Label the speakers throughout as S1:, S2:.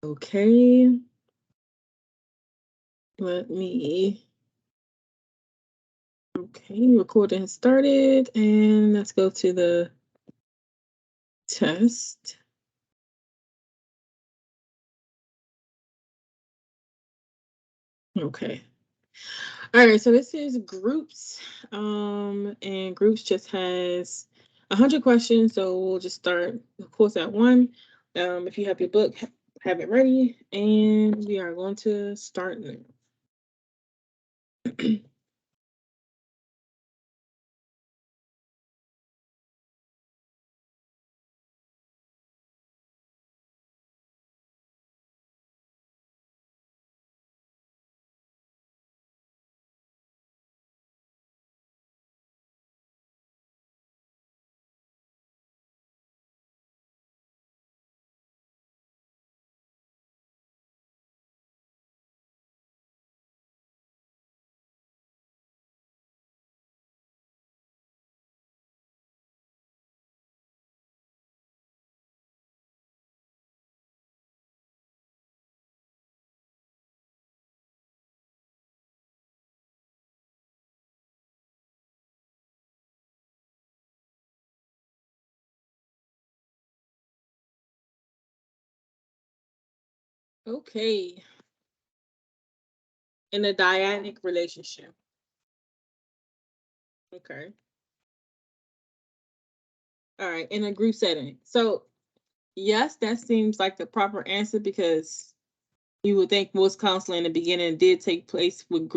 S1: Okay. Let me. Okay, recording has started, and let's go to the test. Okay. All right, so this is groups, and groups just has 100 questions. So we'll just start, of course, at one. If you have your book, have it ready, and we are going to start now. Okay, in a dyadic relationship. Okay. All right, in a group setting. So yes, that seems like the proper answer because you would think most counseling in the beginning did take place with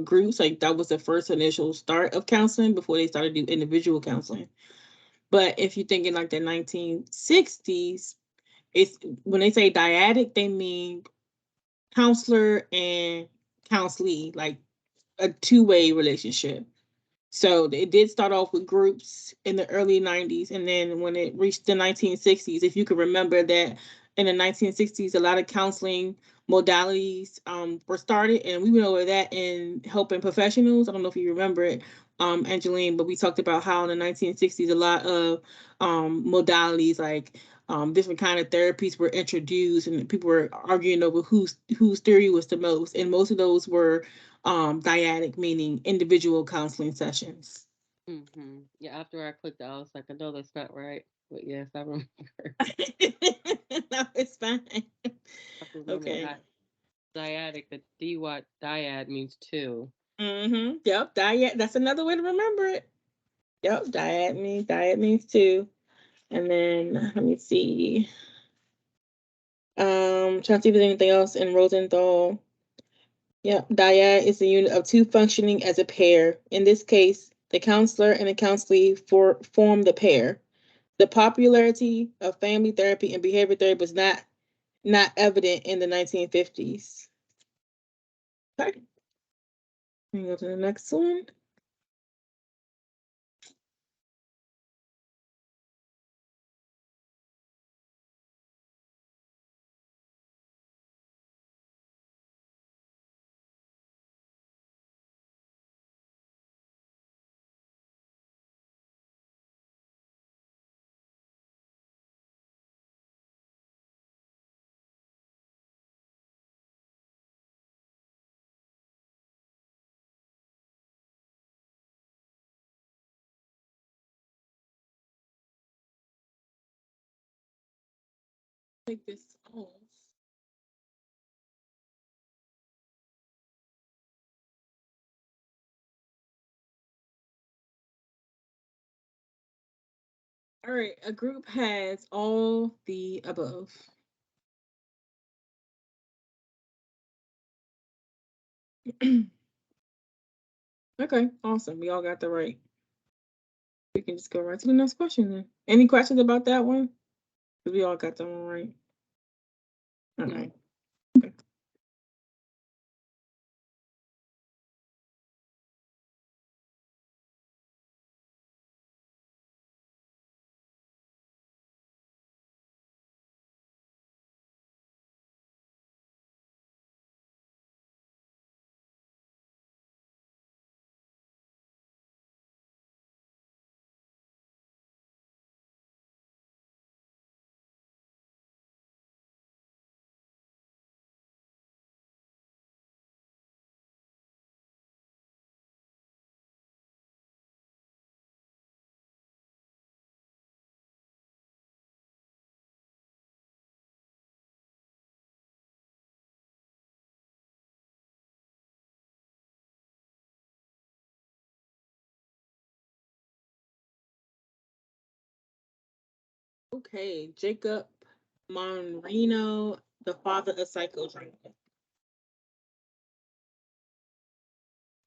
S1: groups. Like that was the first initial start of counseling before they started doing individual counseling. But if you're thinking like the 1960s, it's when they say dyadic, they mean counselor and counselee, like a two-way relationship. So it did start off with groups in the early 90s. And then when it reached the 1960s, if you can remember that in the 1960s, a lot of counseling modalities were started. And we went over that in helping professionals. I don't know if you remember it, Angeline, but we talked about how in the 1960s, a lot of modalities like different kind of therapies were introduced and people were arguing over whose theory was the most. And most of those were dyadic, meaning individual counseling sessions.
S2: Yeah, after I clicked, I was like, I know that's not right. But yes, I remember.
S1: No, it's fine.
S2: I remember
S1: Okay.
S2: that dyadic, the dyad means two.
S1: Yep. Dyad. That's another way to remember it. Yep. Dyad means two. And then let me see. Trying to see if there's anything else in Rosenthal. Yep. Dyad is the unit of two functioning as a pair. In this case, the counselor and the counselee form the pair. The popularity of family therapy and behavior therapy was not evident in the 1950s. Okay. We go to the next one. Take this off. All right, a group has all the above. Okay, awesome. We all got the right. We can just go right to the next question then. Any questions about that one? Because we all got that one right. All right. Okay. Okay, Jacob Monrino, the father of psychodrama.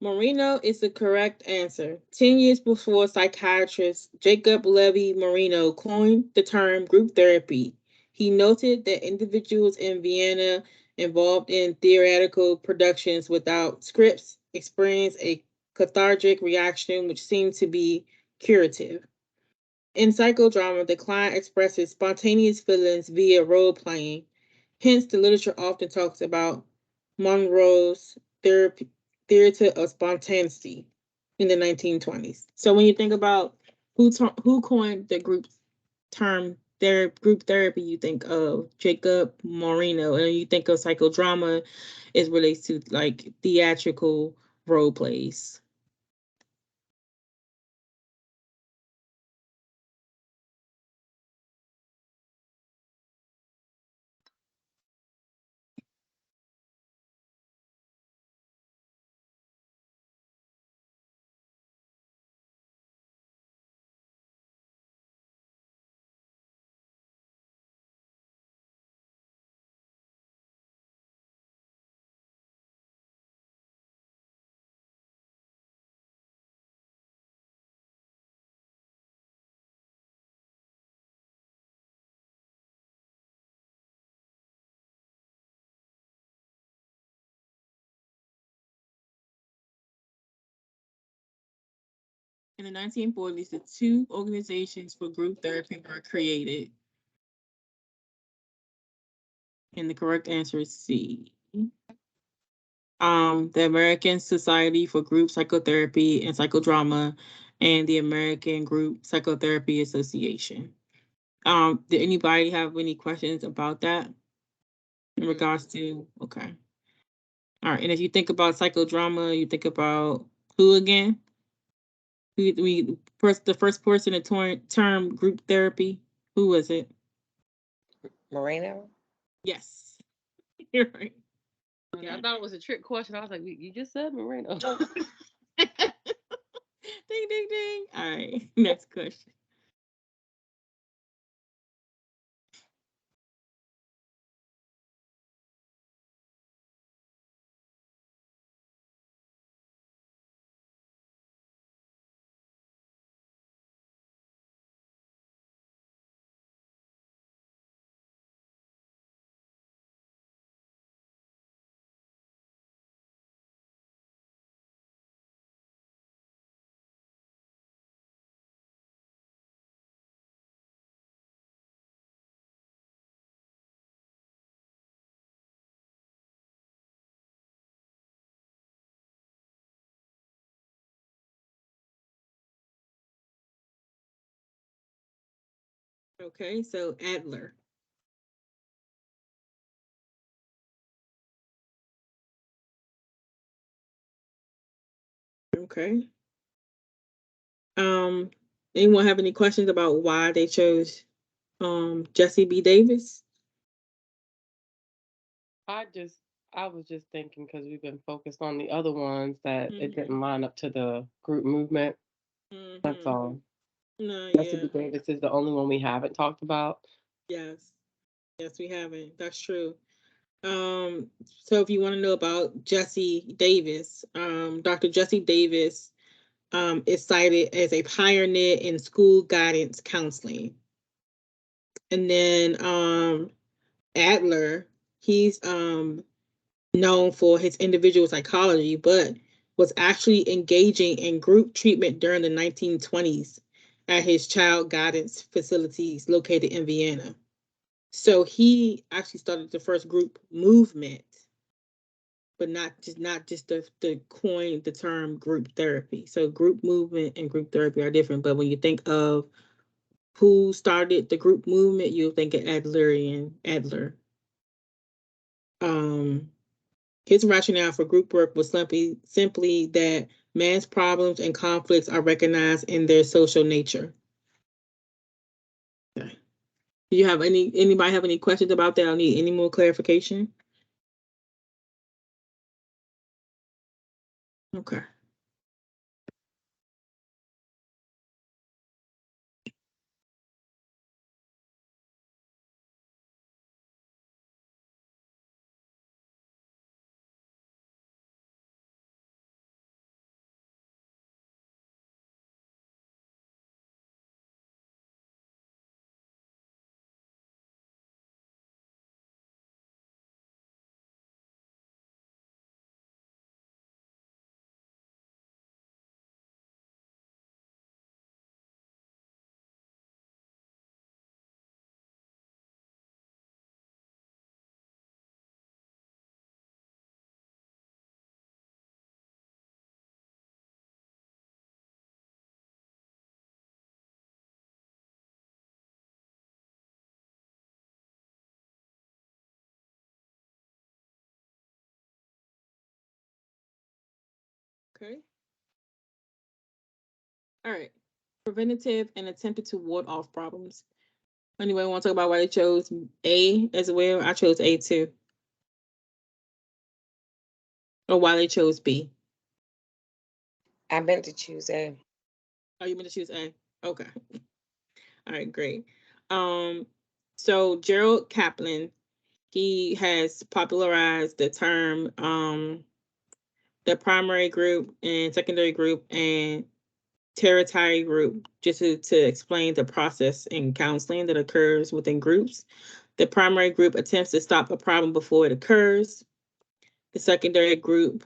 S1: Marino is the correct answer. 10 years before psychiatrist Jacob Levy Marino coined the term group therapy, he noted that individuals in Vienna involved in theatrical productions without scripts experience a cathartic reaction which seemed to be curative. In psychodrama, the client expresses spontaneous feelings via role playing. Hence, the literature often talks about Monroe's theater of spontaneity in the 1920s. So when you think about who coined the group therapy, you think of Jacob Moreno, and you think of psychodrama, it relates to like theatrical role plays. In the 1940s, the two organizations for group therapy were created. And the correct answer is C. The American Society for Group Psychotherapy and Psychodrama and the American Group Psychotherapy Association. Did anybody have any questions about that in regards to, okay. All right, and if you think about psychodrama, you think about who again? The first person to term group therapy, who was it?
S3: Moreno?
S1: Yes, you're right.
S2: Okay, I thought it was a trick question. I was like, you just said Marino.
S1: Ding, ding, ding. All right, next question. Okay, so Adler. Okay. Um, Anyone have any questions about why they chose Jesse B. Davis?
S2: I just, I was just thinking because we've been focused on the other ones that it didn't line up to the group movement. That's all.
S1: No,
S2: Jesse
S1: yeah.
S2: B. Davis is the only one we haven't talked about.
S1: Yes. Yes, we haven't. That's true. So if you want to know about Jesse Davis, Dr. Jesse Davis is cited as a pioneer in school guidance counseling. And then Adler, he's known for his individual psychology, but was actually engaging in group treatment during the 1920s at his child guidance facilities located in Vienna. So he actually started the first group movement, but not just the coin the term group therapy. So group movement and group therapy are different. But when you think of who started the group movement, you'll think of Adler. Um, His rationale for group work was simply that man's problems and conflicts are recognized in their social nature. Okay. Do you have anybody have any questions about that? I need any more clarification? Okay. Okay. All right. Preventative and attempted to ward off problems. Anybody want to talk about why they chose A as well? I chose A too. Or why they chose B.
S3: I meant to choose A.
S1: Oh, you meant to choose A? Okay. All right, great. So Gerald Kaplan, he has popularized the term the primary group and secondary group and tertiary group just to explain the process in counseling that occurs within groups. The primary group attempts to stop a problem before it occurs. The secondary group,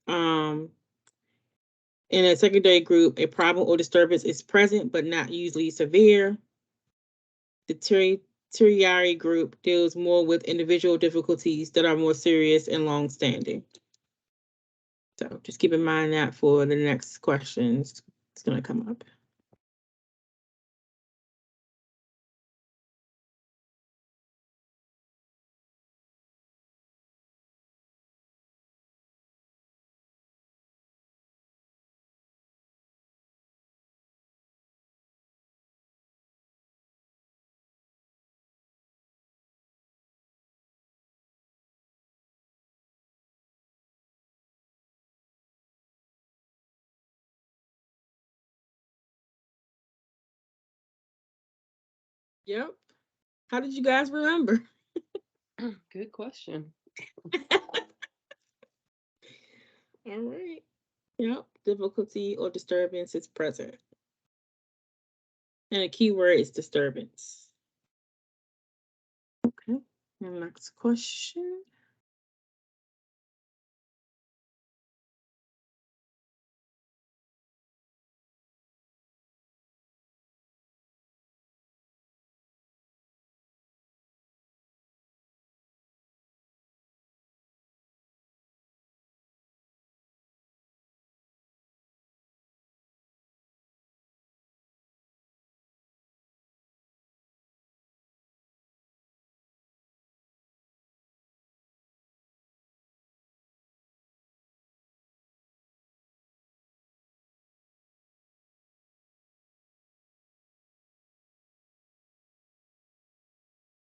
S1: in a secondary group, a problem or disturbance is present but not usually severe. The tertiary group deals more with individual difficulties that are more serious and long-standing. So just keep in mind that for the next questions, it's going to come up. Yep. How did you guys remember?
S2: Good question.
S1: All right. Yep. Difficulty or disturbance is present. And a key word is disturbance. Okay. And next question.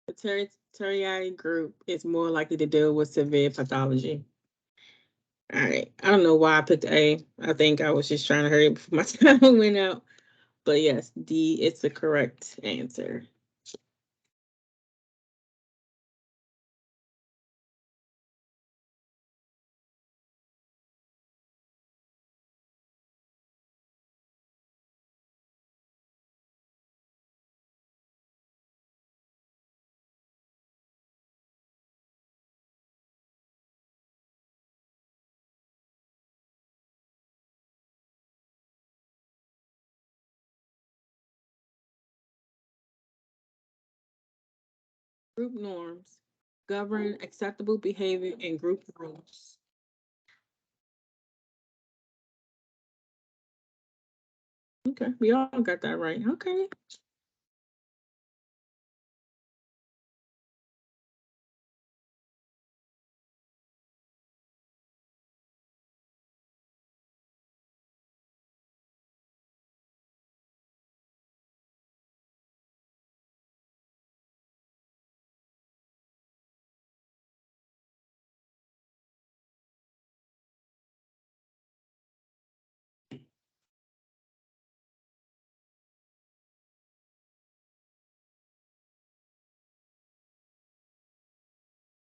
S1: The tertiary group is more likely to deal with severe pathology. All right. I don't know why I picked A. I think I was just trying to hurry up before my time went out. But yes, D is the correct answer. Group norms govern acceptable behavior and group rules. Okay, we all got that right. Okay.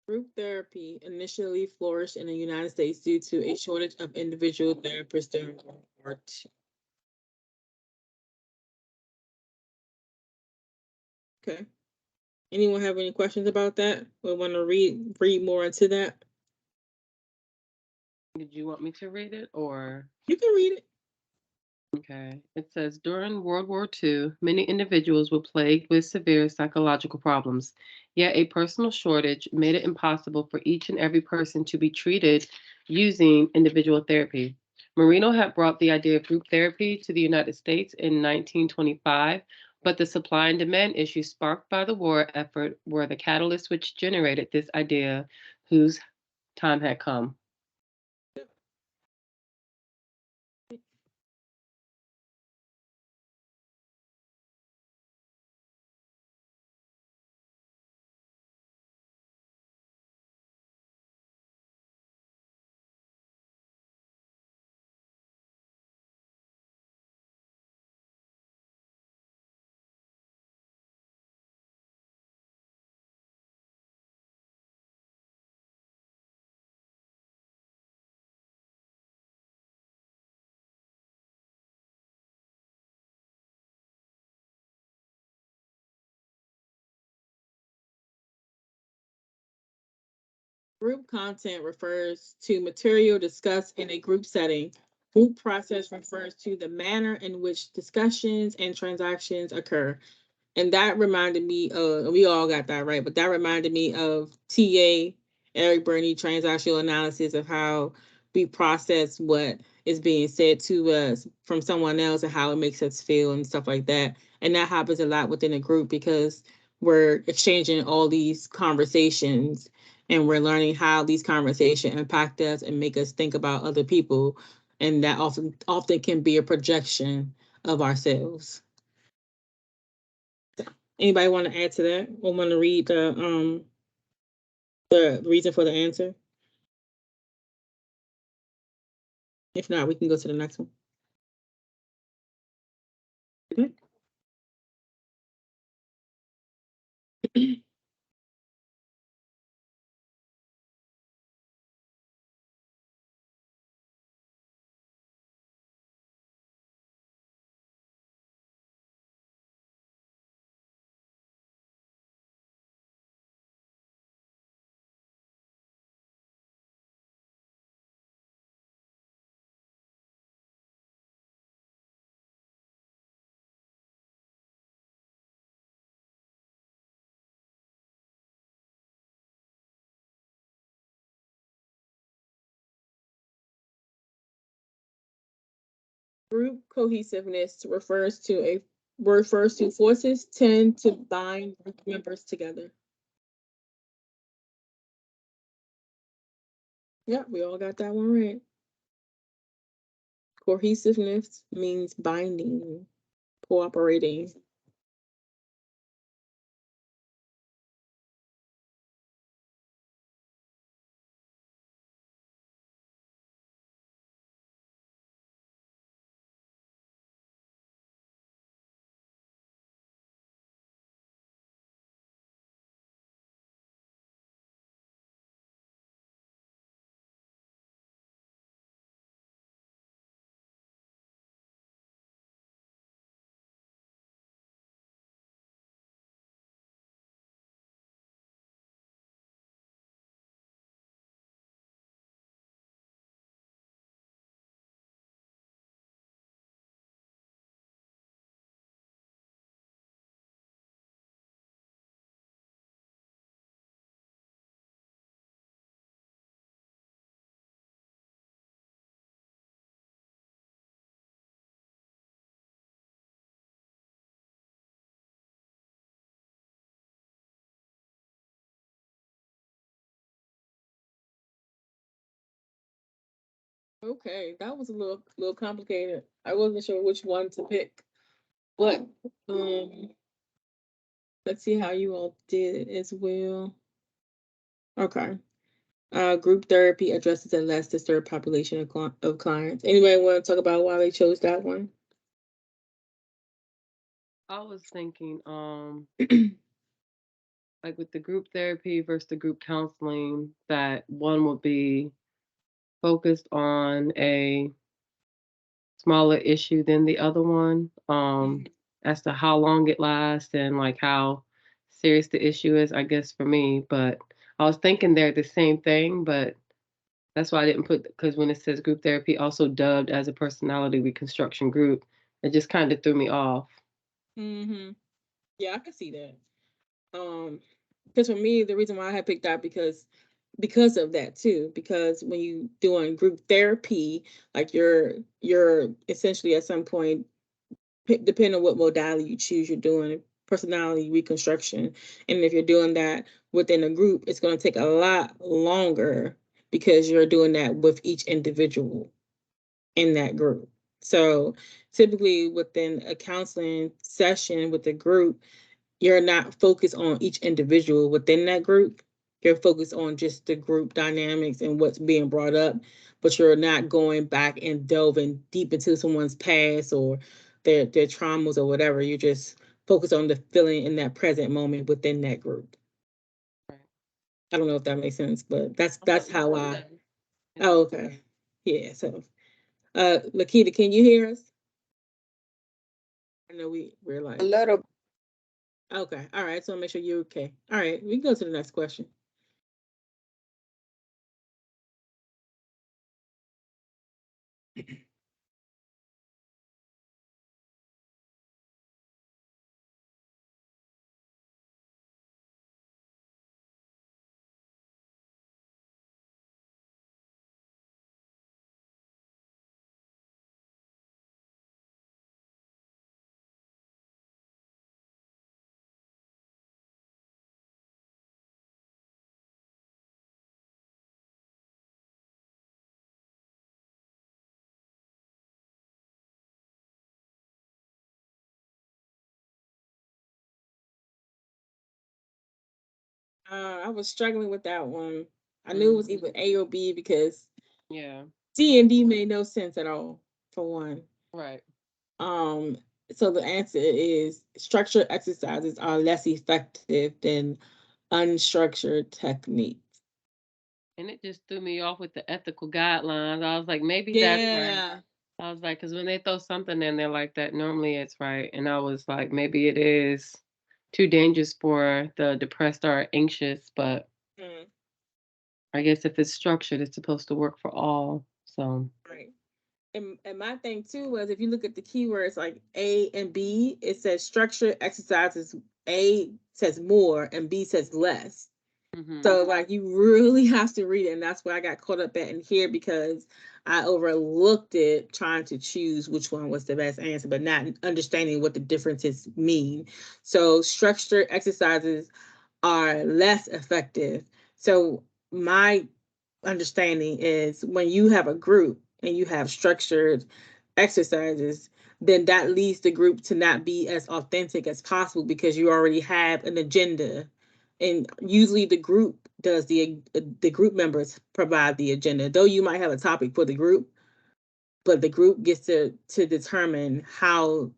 S1: Group therapy initially flourished in the United States due to a shortage of individual therapists during World War II. Okay. Anyone have any questions about that? We want to read more into that?
S2: Did you want me to read it or?
S1: You can read it.
S2: Okay. It says during World War II, many individuals were plagued with severe psychological problems. Yet a personal shortage made it impossible for each and every person to be treated using individual therapy. Marino had brought the idea of group therapy to the United States in 1925, but the supply and demand issues sparked by the war effort were the catalyst which generated this idea, whose time had come.
S1: Group content refers to material discussed in a group setting. Group process refers to the manner in which discussions and transactions occur. And that reminded me of, we all got that right, but that reminded me of TA Eric Burney transactional analysis of how we process what is being said to us from someone else and how it makes us feel and stuff like that. And that happens a lot within a group because we're exchanging all these conversations and we're learning how these conversations impact us and make us think about other people. And that often can be a projection of ourselves. Anybody want to add to that or want to read the reason for the answer? If not, we can go to the next one. Okay. Group cohesiveness refers to forces tend to bind group members together. Yeah, we all got that one right. Cohesiveness means binding, cooperating. Okay, that was a little complicated. I wasn't sure which one to pick, but let's see how you all did it as well. Okay. Group therapy addresses a less disturbed population of clients. Anybody want to talk about why they chose that one?
S2: I was thinking, like with the group therapy versus the group counseling, that one would be focused on a smaller issue than the other one, as to how long it lasts and like how serious the issue is, I guess for me. But I was thinking they're the same thing, but that's why I didn't put, because when it says group therapy, also dubbed as a personality reconstruction group, it just kind of threw me off.
S1: Mm-hmm. Yeah, I can see that. Because for me, the reason why I had picked that because of that too. Because when you doing group therapy, like you're essentially at some point, depending on what modality you choose, you're doing personality reconstruction, and if you're doing that within a group, it's going to take a lot longer because you're doing that with each individual in that group. So typically within a counseling session with a group, you're not focused on each individual within that group. You're focused on just the group dynamics and what's being brought up, but you're not going back and delving deep into someone's past or their traumas or whatever. You just focus on the feeling in that present moment within that group. I don't know if that makes sense, but that's how I. Oh, okay. Yeah. So, Lakita, can you hear us? I know we're
S3: A
S1: like.
S3: little.
S1: Okay. All right. So make sure you're okay. All right. We can go to the next question. I was struggling with that one. I knew it was
S2: Mhm.
S1: either A or B because
S2: Yeah.
S1: C and D made no sense at all, for one.
S2: Right.
S1: Um, so the answer is structured exercises are less effective than unstructured techniques.
S2: And it just threw me off with the ethical guidelines. I was like, maybe that's right.
S1: Yeah.
S2: I was like, because when they throw something in there like that, normally it's right. And I was like, maybe it is too dangerous for the depressed or anxious. But
S1: Mm,
S2: I guess if it's structured, it's supposed to work for all. So,
S1: right. And my thing too was if you look at the keywords like A and B, it says structured exercises. A says more and B says less.
S2: hmm
S1: So like you really have to read it, and that's where I got caught up at in here because I overlooked it trying to choose which one was the best answer, but not understanding what the differences mean. So structured exercises are less effective. So my understanding is when you have a group and you have structured exercises, then that leads the group to not be as authentic as possible because you already have an agenda. And usually the group does the group members provide the agenda. Though you might have a topic for the group, but the group gets to determine how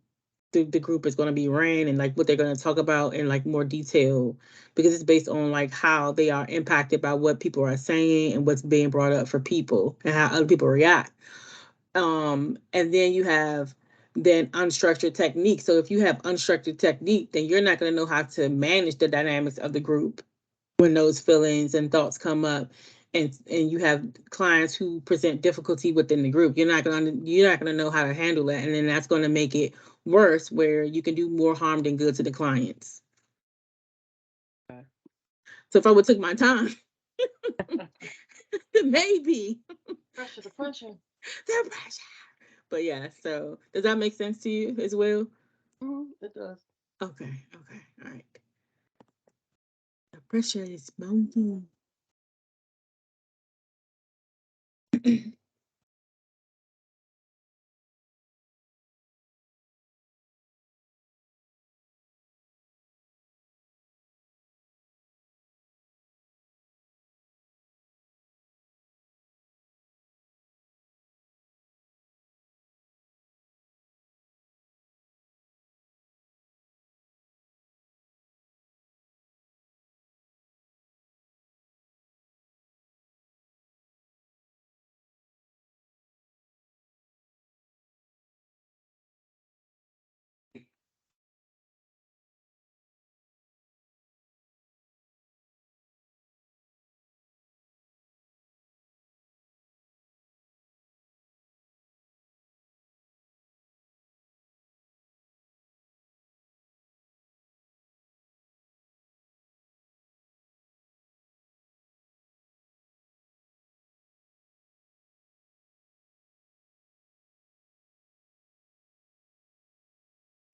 S1: the group is going to be ran and like what they're going to talk about in like more detail because it's based on like how they are impacted by what people are saying and what's being brought up for people and how other people react. And then you have then unstructured technique. So if you have unstructured technique, then you're not going to know how to manage the dynamics of the group when those feelings and thoughts come up. And you have clients who present difficulty within the group. You're not gonna know how to handle that, and then that's going to make it worse, where you can do more harm than good to the clients. So if I would took my time, maybe
S2: pressure, the pressure.
S1: the pressure. But yeah, so does that make sense to you as well?
S2: It does.
S1: Okay, okay, all right. The pressure is mounting.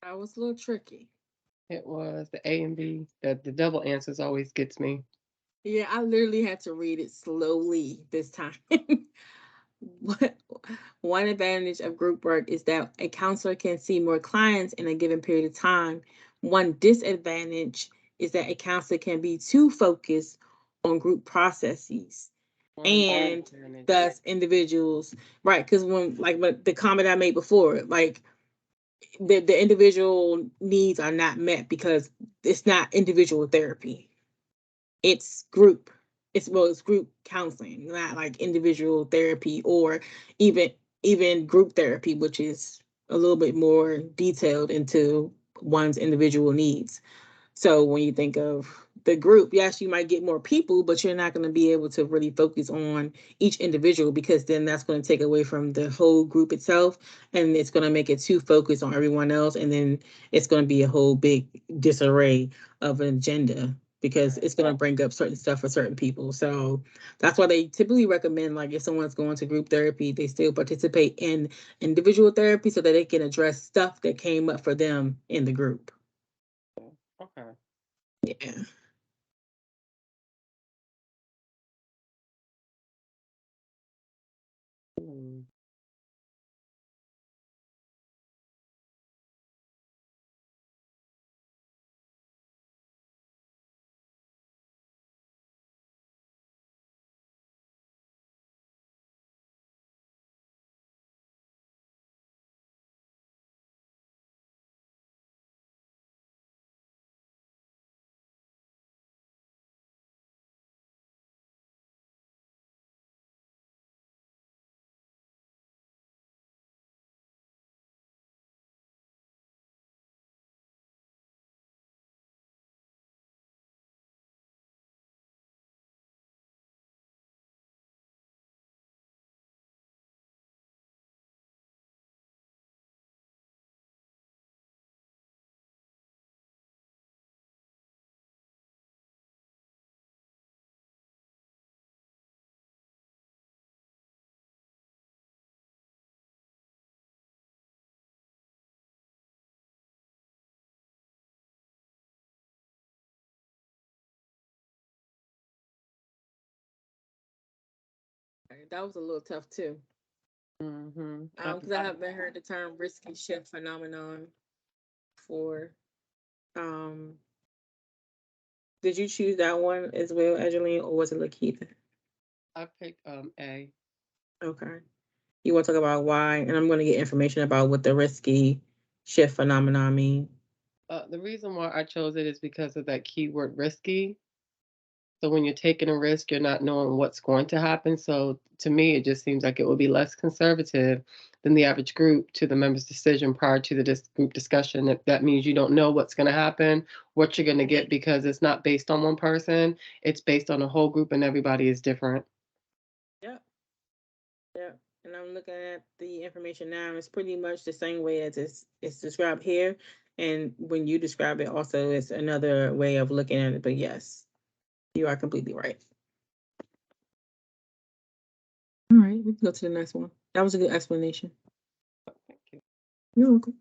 S1: That was a little tricky.
S2: It was the A and B. The double answers always gets me.
S1: Yeah, I literally had to read it slowly this time. What one advantage of group work is that a counselor can see more clients in a given period of time. One disadvantage is that a counselor can be too focused on group processes
S2: One
S1: and
S2: disadvantage.
S1: thus individuals, right? Because when like what the comment I made before, like the individual needs are not met because it's not individual therapy, it's group. It's group counseling, not like individual therapy or even even group therapy, which is a little bit more detailed into one's individual needs. So when you think of the group, yes, you might get more people, but you're not going to be able to really focus on each individual because then that's going to take away from the whole group itself, and it's going to make it too focused on everyone else, and then it's going to be a whole big disarray of an agenda because
S2: Right.
S1: it's going to bring up certain stuff for certain people. So that's why they typically recommend, like, if someone's going to group therapy, they still participate in individual therapy so that they can address stuff that came up for them in the group.
S2: Okay.
S1: Yeah.
S2: Hmm.
S1: That was a little tough too.
S2: Mm-hmm.
S1: Because I haven't heard the term risky shift phenomenon for. Um, did you choose that one as well, Angeline, or was it Lakita?
S2: I picked A.
S1: Okay. You want to talk about why? And I'm going to get information about what the risky shift phenomenon mean.
S2: The reason why I chose it is because of that keyword risky. So when you're taking a risk, you're not knowing what's going to happen. So to me, it just seems like it would be less conservative than the average group to the members' decision prior to the group discussion. That means you don't know what's going to happen, what you're going to get, because it's not based on one person. It's based on a whole group, and everybody is different.
S1: Yep. Yep. And I'm looking at the information now. It's pretty much the same way as it's described here. And when you describe it, also, it's another way of looking at it. But yes, you are completely right. All right, we can go to the next one. That was a good explanation.
S2: Thank you.
S1: You're welcome.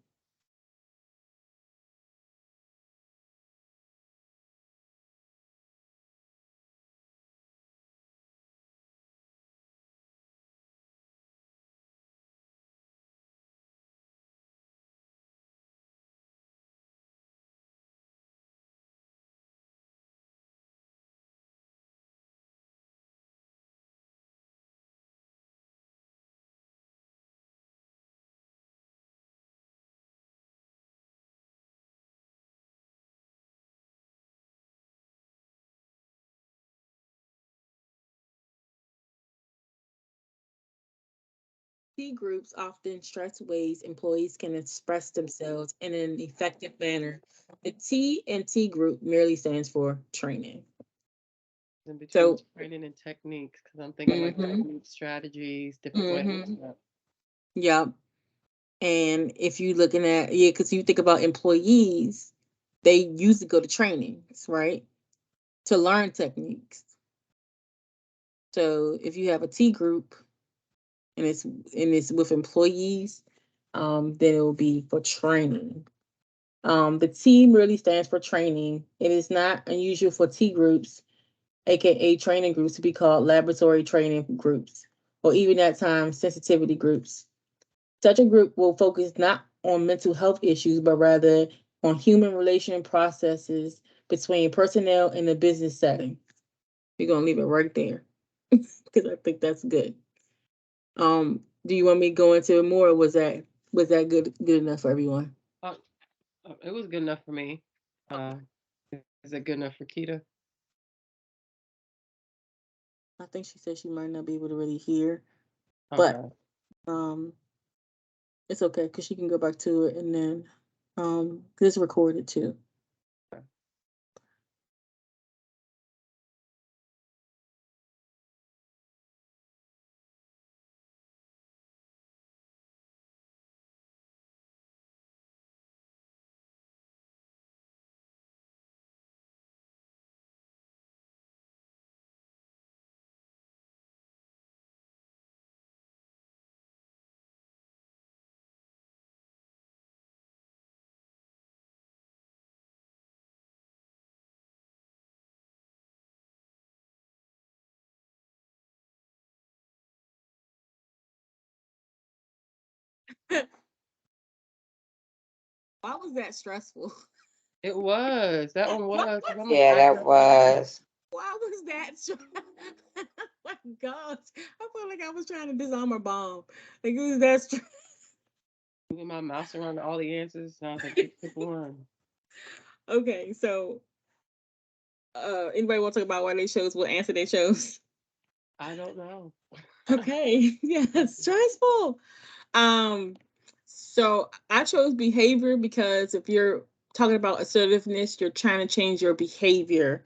S1: T groups often stress ways employees can express themselves in an effective manner. The T in T group merely stands for training.
S2: In between
S1: So,
S2: training and techniques, because I'm thinking like strategies, different ways.
S1: yeah. And if you looking at, yeah, because you think about employees, they usually go to trainings, right? To learn techniques. So if you have a T group and it's with employees, then it will be for training. The T really stands for training. It is not unusual for T groups, aka training groups, to be called laboratory training groups, or even at times sensitivity groups. Such a group will focus not on mental health issues, but rather on human relation processes between personnel in a business setting. We're gonna leave it right there because I think that's good. Do you want me to go into more, or was that good enough for everyone?
S2: Uh, it was good enough for me. Uh, is it good enough for Keita?
S1: I think she said she might not be able to really hear, but
S2: Okay.
S1: um, it's okay because she can go back to it and then 'cause it's recorded too. Why was that stressful?
S2: It was. That one
S1: Why
S2: was. 'Cause
S1: was
S2: I'm like,
S3: Yeah,
S2: I
S3: that
S2: know.
S3: was.
S1: why was that oh my gosh. I felt like I was trying to disarm a bomb. Like it was that
S2: Moving my mouse around to all the answers. And I was like, pick one.
S1: Okay, so anybody want to talk about why they chose what answer they chose?
S2: I don't know.
S1: Okay. Yeah, stressful. Um, so I chose behavior because if you're talking about assertiveness, you're trying to change your behavior.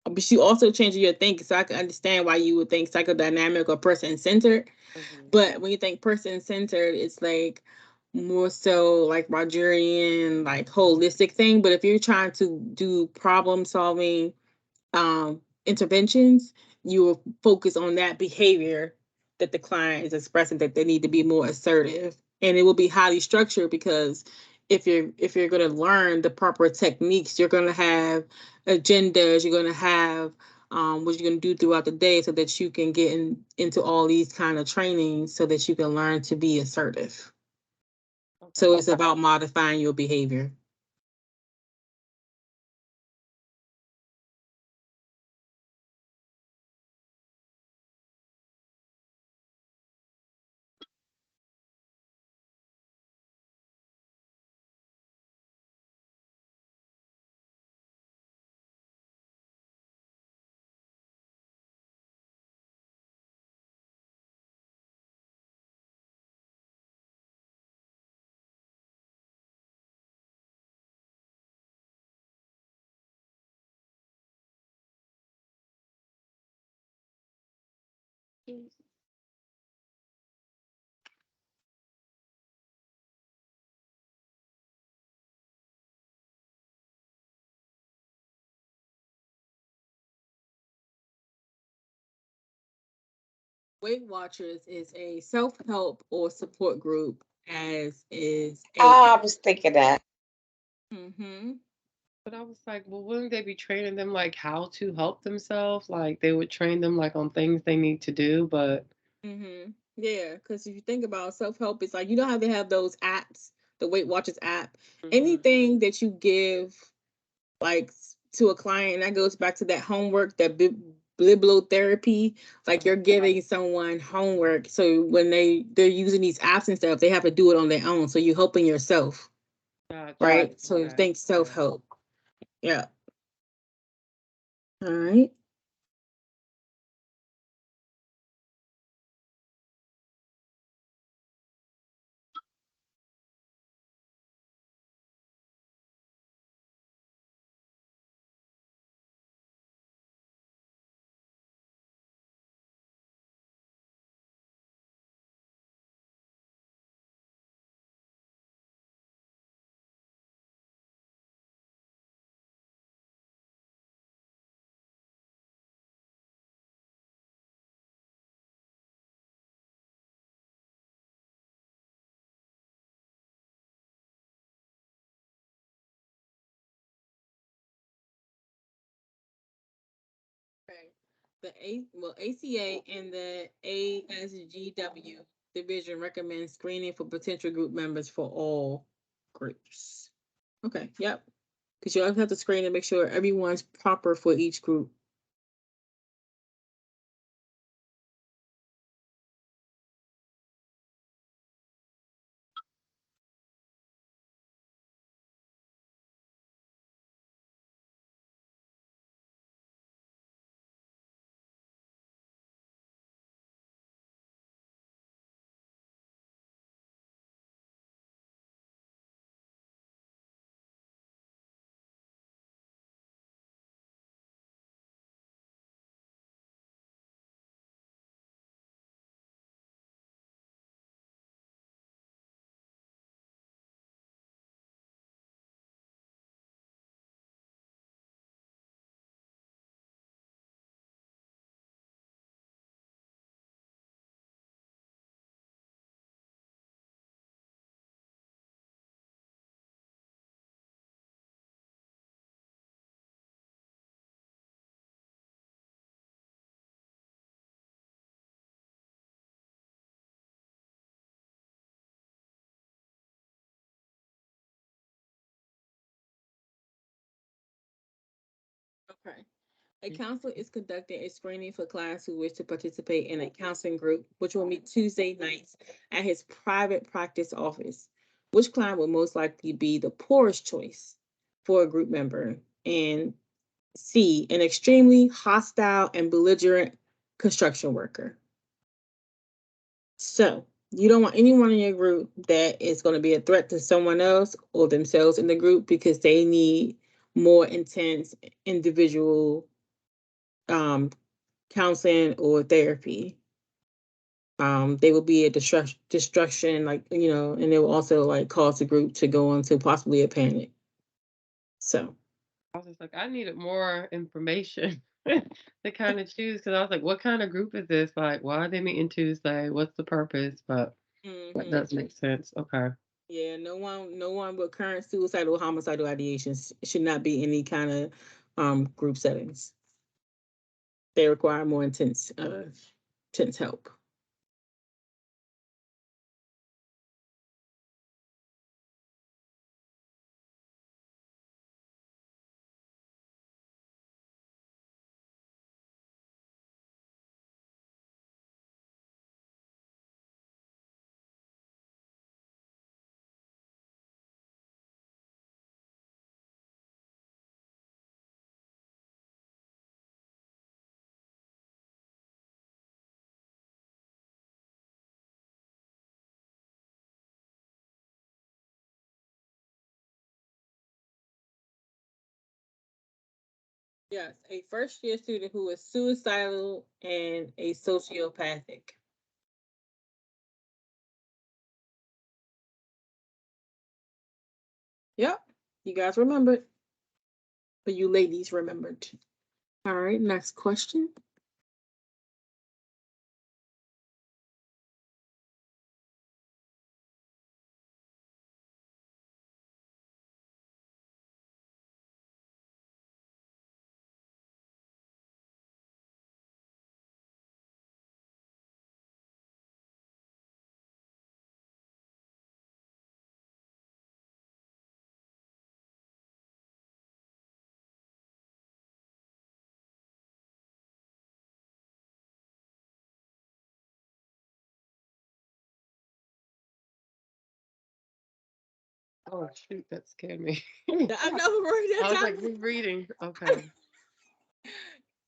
S1: But you also changing your thinking, so I can understand why you would think psychodynamic or person centered.
S2: Mhm.
S1: But when you think person centered, it's like more so like Rogerian, like holistic thing. But if you're trying to do problem solving interventions, you will focus on that behavior that the client is expressing that they need to be more assertive, and it will be highly structured because if you're going to learn the proper techniques, you're going to have agendas, you're going to have what you're going to do throughout the day so that you can get into all these kind of trainings so that you can learn to be assertive.
S2: Okay.
S1: So it's about modifying your behavior. Weight Watchers is a self-help or support group, as is a.
S3: I was thinking that.
S1: Mm-hmm.
S2: But I was like, well, wouldn't they be training them like how to help themselves? Like they would train them like on things they need to do, but
S1: Mm-hmm. Yeah, because if you think about self-help, it's like, you know how they have those apps, the Weight Watchers app. Anything that you give like to a client, that goes back to that homework, that bibliotherapy. Like you're giving someone homework, so when they're using these apps and stuff, they have to do it on their own. So you're helping yourself,
S2: gotcha.
S1: right? So
S2: Okay.
S1: think self-help. Yeah. All right. Okay. ACA and the ASGW division recommends screening for potential group members for all groups. Okay, yep. Because you always have to screen and make sure everyone's proper for each group. Okay. A counselor is conducting a screening for clients who wish to participate in a counseling group, which will meet Tuesday nights at his private practice office. Which client would most likely be the poorest choice for a group member? And C, an extremely hostile and belligerent construction worker. So you don't want anyone in your group that is going to be a threat to someone else or themselves in the group, because they need more intense individual counseling or therapy. They will be a destruction, like, and it will also like cause the group to go into possibly a panic. So
S2: I was just like, I needed more information to kind of choose because I was like, what kind of group is this? Like, why are they meeting Tuesday? What's the purpose? But that does make sense. Okay.
S1: Yeah, no one with current suicidal or homicidal ideations should not be any kind of group settings. they require more intense help. Yes, a first year student who is suicidal and a sociopathic. Yep, you guys remembered. But you ladies remembered. All right, next question.
S2: Oh shoot, that scared me.
S1: I know, right?
S2: I was
S1: That
S2: like
S1: time.
S2: rereading. Okay.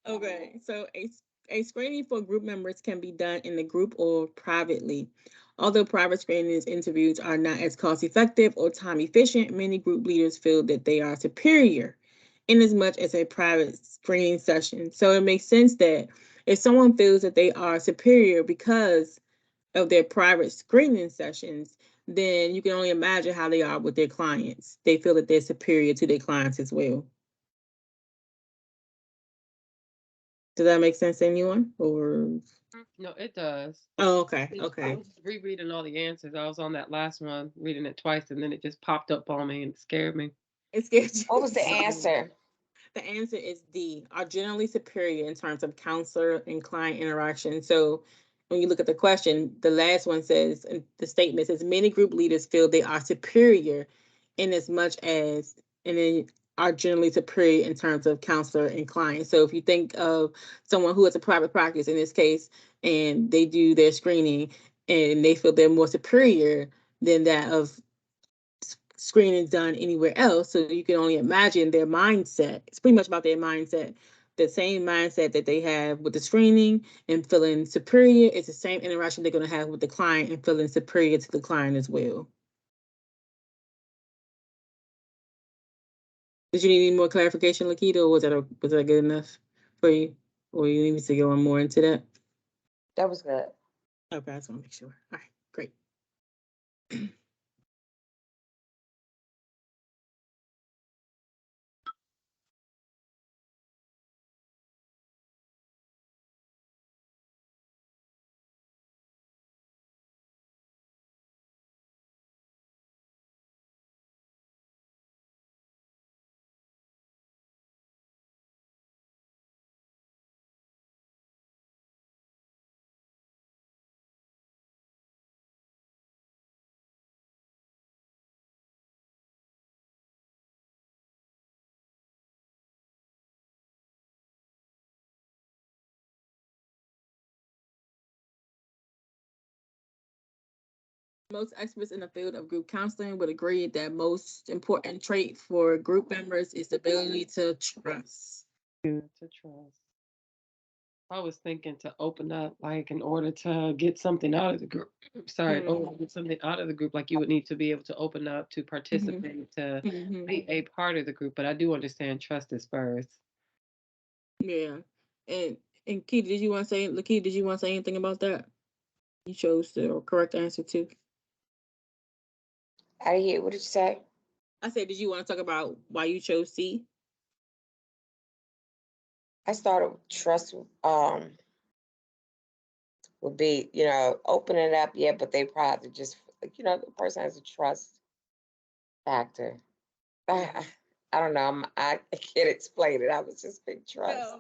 S1: Okay, so a screening for group members can be done in the group or privately. Although private screenings interviews are not as cost effective or time efficient, many group leaders feel that they are superior in as much as a private screening session. So it makes sense that if someone feels that they are superior because of their private screening sessions, then you can only imagine how they are with their clients. They feel that they're superior to their clients as well. Does that make sense to anyone? Or
S2: No, it does.
S1: oh, okay,
S2: I
S1: okay.
S2: was rereading all the answers. I was on that last one, reading it twice, and then it just popped up on me and it scared me.
S1: It scared you.
S3: What was the answer?
S1: The answer is D, are generally superior in terms of counselor and client interaction. So when you look at the question, the last one says, the statement says, many group leaders feel they are superior in as much as, and then are generally superior in terms of counselor and client. So if you think of someone who has a private practice in this case, and they do their screening and they feel they're more superior than that of screening done anywhere else. So you can only imagine their mindset. It's pretty much about their mindset. The same mindset that they have with the screening and feeling superior is the same interaction they're going to have with the client and feeling superior to the client as well. Did you need any more clarification, Lakita, or was that good enough for you? Or you need me to go on more into that?
S3: That was good.
S1: Okay, I just want to make sure. All right, great. Most experts in the field of group counseling would agree that most important trait for group members is the ability to trust.
S2: To trust. I was thinking to open up, like in order to get something out of the group. Sorry, in order to get something out of the group, like you would need to be able to open up, to participate, to be a part of the group. But I do understand trust is first.
S1: Yeah. And and Keita, did you want to say Lakita, did you want to say anything about that? You chose the correct answer too.
S3: I didn't hear. What did you say?
S1: I said, did you want to talk about why you chose C?
S3: I started trust. Would be, open it up, yeah, but they probably just, the person has a trust factor. I don't know. I can't explain it. I was just big trust.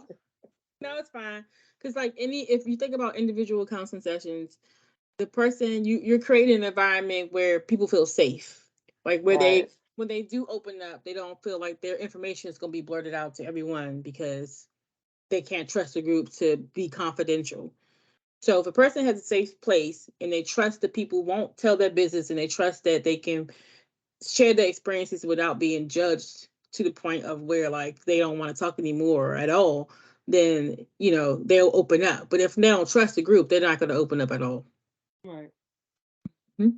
S1: No. No, it's fine. Because like if you think about individual counseling sessions, the person you're creating an environment where people feel safe, like where
S3: Right.
S1: they when they do open up, they don't feel like their information is going to be blurted out to everyone because they can't trust the group to be confidential. So if a person has a safe place and they trust that people won't tell their business and they trust that they can share their experiences without being judged to the point of where like they don't want to talk anymore at all, then they'll open up. But if they don't trust the group, they're not going to open up at all.
S2: Right.
S1: Hmm?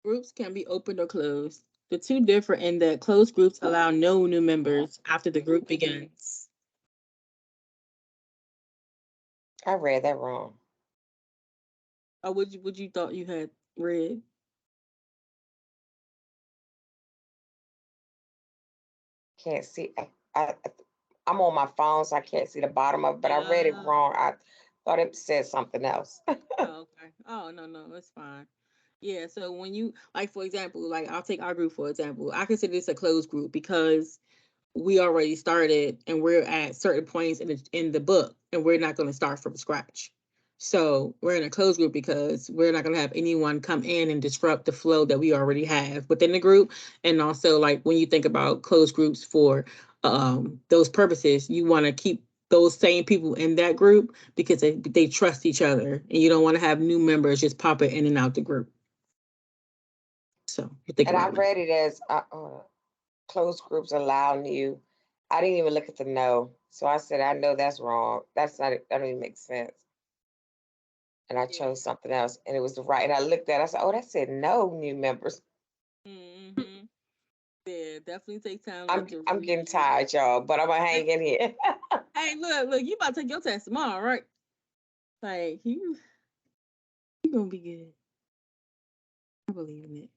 S1: Groups can be opened or closed. The two differ in that closed groups allow no new members after the group begins.
S3: I read that wrong.
S1: Or would you thought you had read?
S3: Can't see. I'm on my phone, so I can't see the bottom of it, but I read it
S1: Uh,
S3: wrong. I thought it said something else.
S1: oh, okay. Oh, no, that's fine. Yeah, so when you like for example, like I'll take our group for example. I consider this a closed group because we already started and we're at certain points in the book and we're not going to start from scratch. So we're in a closed group because we're not going to have anyone come in and disrupt the flow that we already have within the group. And also like when you think about closed groups for those purposes, you want to keep those same people in that group because they trust each other and you don't want to have new members just popping in and out the group. So you think
S3: And I
S1: about it.
S3: read it as closed groups allowing you. I didn't even look at the no, so I said I know that's wrong. That's not. That don't even make sense. And I
S1: Yeah.
S3: chose something else, and it was the right. And I looked at it, I said, oh, that said no new members.
S1: Mm-hmm. Yeah, definitely take time
S3: I'm
S1: to
S3: I'm getting
S1: read.
S3: tired, y'all, but I'm gonna hang in here.
S1: Hey, look, you about to take your test tomorrow, right? Like you gonna be good. I believe in it.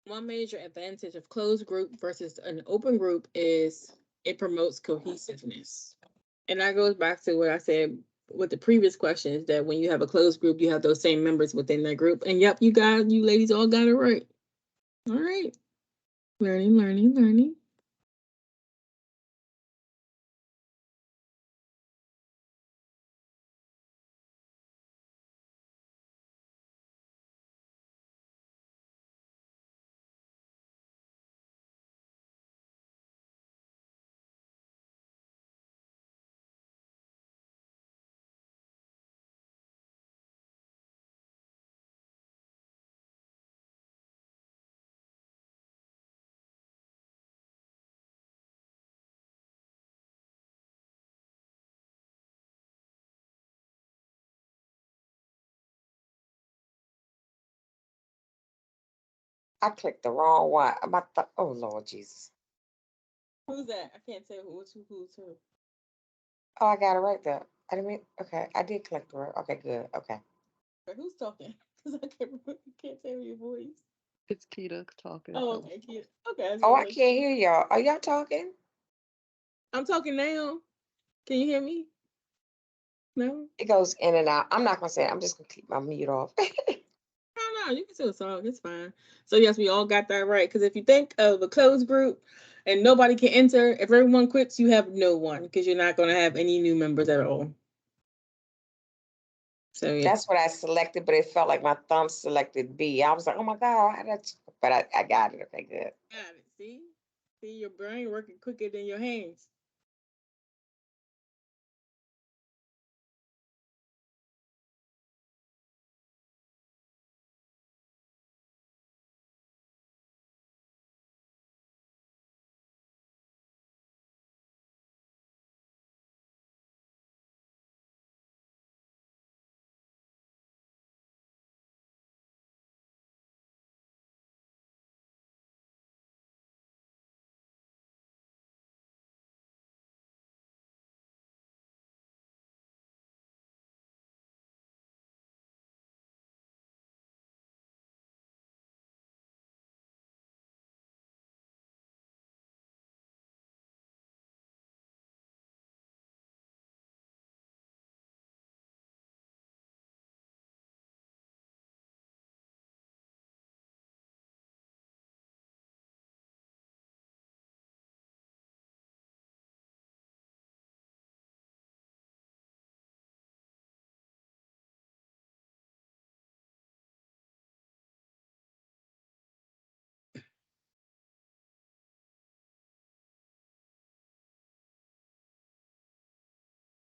S1: One major advantage of closed group versus an open group is it promotes cohesiveness. And that goes back to what I said with the previous questions that when you have a closed group, you have those same members within that group. And yep, you ladies all got it right. All right. Learning, learning, learning.
S3: I clicked the wrong one. Oh Lord Jesus.
S1: Who's that? I can't tell who's who.
S3: Oh, I got it right there. I didn't mean. Okay, I did click the right. Okay, good. Okay.
S1: Or who's talking? Because I can't tell your voice.
S2: It's Kita talking.
S1: Oh, okay, cute. Okay, I was
S3: Oh,
S1: gonna
S3: I
S1: make
S3: can't
S1: sure.
S3: hear y'all. Are y'all talking?
S1: I'm talking now. Can you hear me? No?
S3: It goes in and out. I'm not gonna say it. I'm just gonna keep my mute off.
S1: No, you can still talk. It's fine. So yes, we all got that right. Because if you think of a closed group and nobody can enter, if everyone quits, you have no one because you're not going to have any new members at all. So yeah,
S3: That's what I selected, but it felt like my thumb selected B. I was like, oh my God, but I got it. Okay, good.
S1: got it. See your brain working quicker than your hands.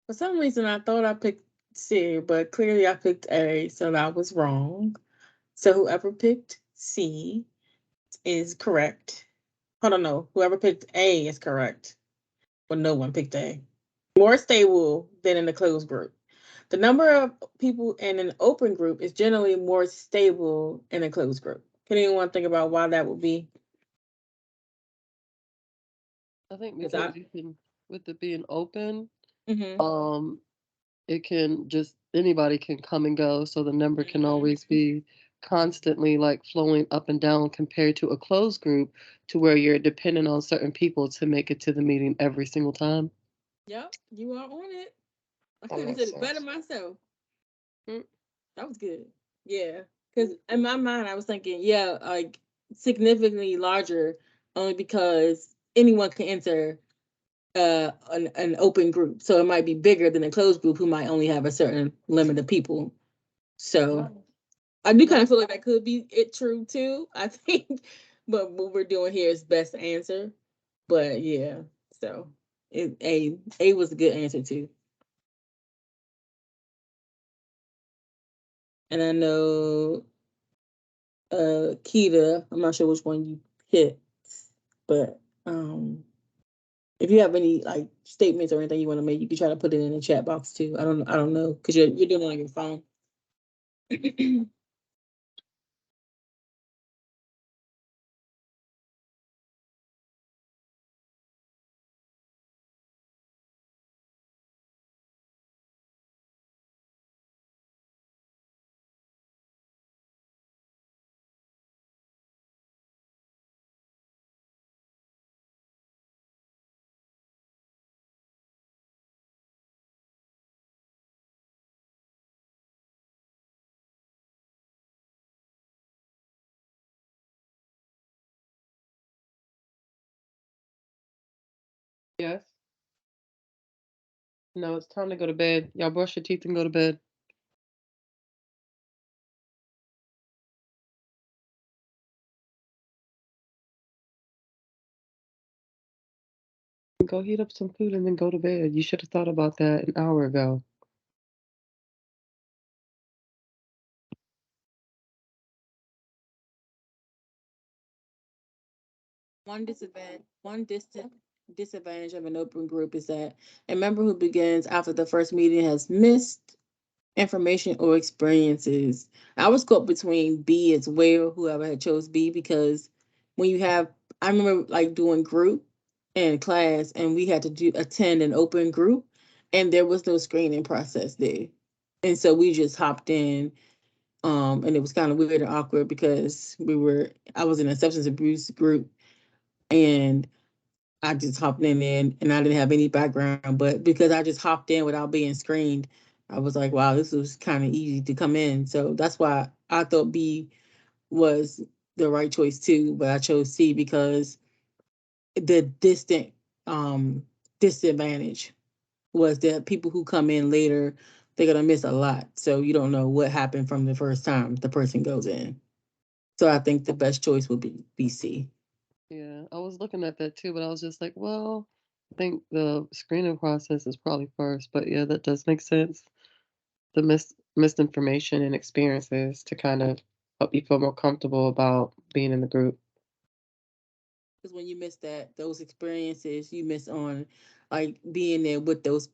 S1: For some reason, I thought I picked C, but clearly I picked A, so that was wrong. So whoever picked C is correct. Hold on, no. Whoever picked A is correct, but no one picked A. More stable than in a closed group. The number of people in an open group is generally more stable in a closed group. Can anyone think about why that would be?
S2: I think
S1: 'Cause
S2: because you can, with it being open,
S1: Mhm.
S2: it can just anybody can come and go, so the number can
S1: Mhm.
S2: always be constantly like flowing up and down compared to a closed group to where you're dependent on certain people to make it to the meeting every single time.
S1: Yep, you are on it. I
S3: That
S1: couldn't have
S3: makes
S1: said it better
S3: sense.
S1: myself.
S2: Mm.
S1: That was good. Yeah, because in my mind, I was thinking, yeah, like significantly larger, only because anyone can enter an open group, so it might be bigger than a closed group who might only have a certain limit of people. So I do kind of feel like that could be it true too. I think, but what we're doing here is best answer. But yeah, so A was a good answer too. And I know Keita, I'm not sure which one you hit, but if you have any like statements or anything you want to make, you can try to put it in the chat box too. I don't know because you're doing it on your phone.
S2: Yes. No, it's time to go to bed. Y'all brush your teeth and go to bed. Go heat up some food and then go to bed. You should have thought about that an hour ago.
S1: One disadvantage of an open group is that a member who begins after the first meeting has missed information or experiences. I was caught between B as well, whoever had chose B, because when you have, I remember like doing group and class, and we had to attend an open group, and there was no screening process there, and so we just hopped in And it was kind of weird and awkward because I was in a substance abuse group, and I just hopped in and I didn't have any background, but because I just hopped in without being screened, I was like, wow, this was kind of easy to come in. So that's why I thought B was the right choice too, but I chose C because the um disadvantage was that people who come in later, they're gonna miss a lot. So you don't know what happened from the first time the person goes in. So I think the best choice would be BC.
S2: Yeah, I was looking at that too, but I was just like, well, I think the screening process is probably first. But yeah, that does make sense. The misinformation and experiences to kind of help you feel more comfortable about being in the group.
S1: Because when you miss those experiences, you miss on like being there with those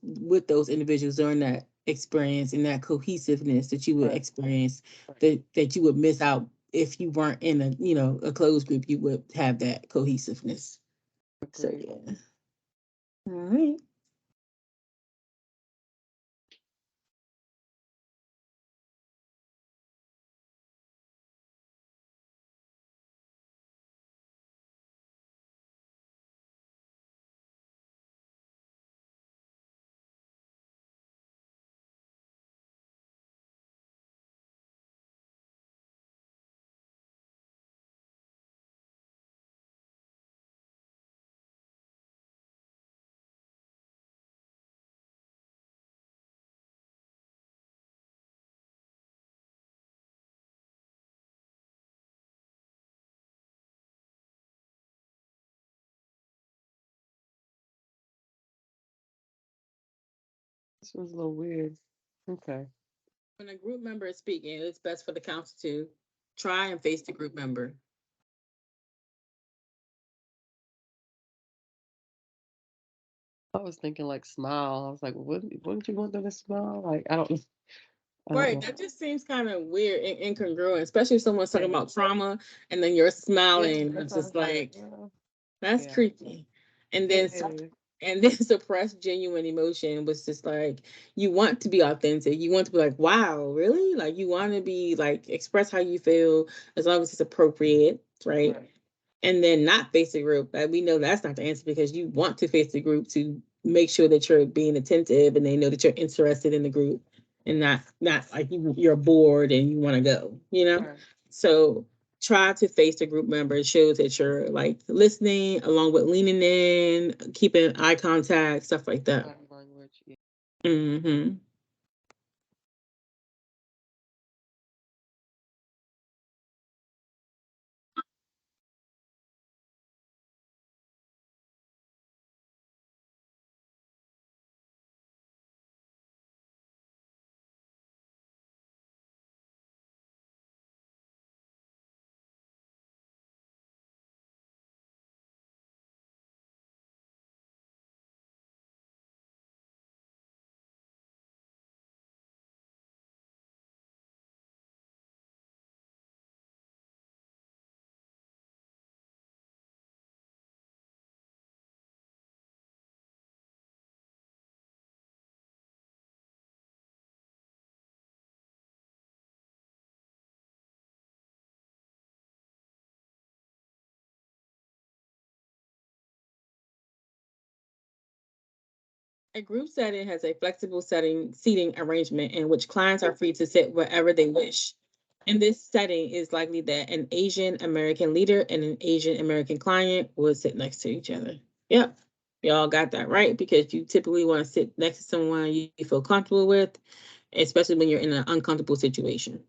S1: individuals during that experience and that cohesiveness that you would
S2: Right.
S1: experience that you would miss out if you weren't in a closed group. You would have that cohesiveness. So
S2: Agreed.
S1: yeah. All right.
S2: This was a little weird. Okay.
S1: When a group member is speaking, it's best for the council to try and face the group member.
S2: I was thinking like smile. I was like, wouldn't you want them to smile? Like, I don't
S1: Right,
S2: know.
S1: that just seems kind of weird and incongruent, especially if someone's talking about trauma and then you're
S3: Yeah,
S1: smiling.
S3: that's
S1: It's
S3: what I
S1: just
S3: was like,
S1: like
S3: yeah,
S1: that's
S2: Yeah,
S1: creepy. And then
S3: it
S1: so-
S3: is.
S1: and then suppressed genuine emotion was just like you want to be authentic. You want to be like, wow, really? Like you want to be like express how you feel as long as it's appropriate, right?
S3: Right.
S1: And then not face the group. We know that's not the answer because you want to face the group to make sure that you're being attentive and they know that you're interested in the group and not like you're bored and you want to go,
S2: right.
S1: So try to face the group member. It shows that you're like listening along with leaning in, keeping eye contact, stuff like that.
S2: Body language. Yeah.
S1: Hmm. A group setting has a flexible seating arrangement in which clients are free to sit wherever they wish. In this setting, it's likely that an Asian American leader and an Asian American client will sit next to each other. Yep, y'all got that right because you typically want to sit next to someone you feel comfortable with, especially when you're in an uncomfortable situation.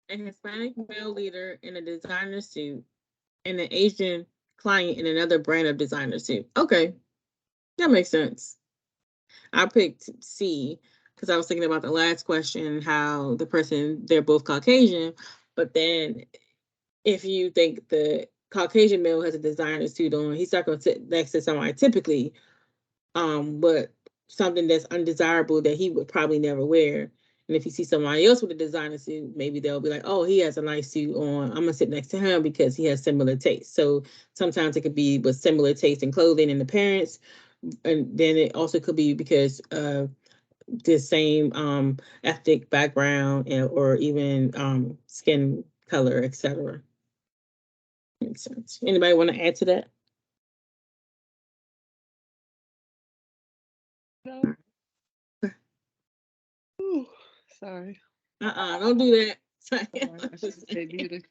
S1: a Hispanic male leader in a designer suit, and an Asian client in another brand of designer suit. Okay, that makes sense. I picked C because I was thinking about the last question, how the person, they're both Caucasian, but then if you think the Caucasian male has a designer suit on, he's not going to sit next to somebody typically, but something that's undesirable that he would probably never wear. And if you see somebody else with a designer suit, maybe they'll be like, oh, he has a nice suit on. I'm gonna sit next to him because he has similar tastes. So sometimes it could be with similar taste in clothing and appearance. And then it also could be because the same ethnic background or even skin color, etc. Makes sense. Anybody want to add to that?
S2: No. Ooh, sorry.
S1: Don't do that.
S2: Sorry, I should have stayed muted.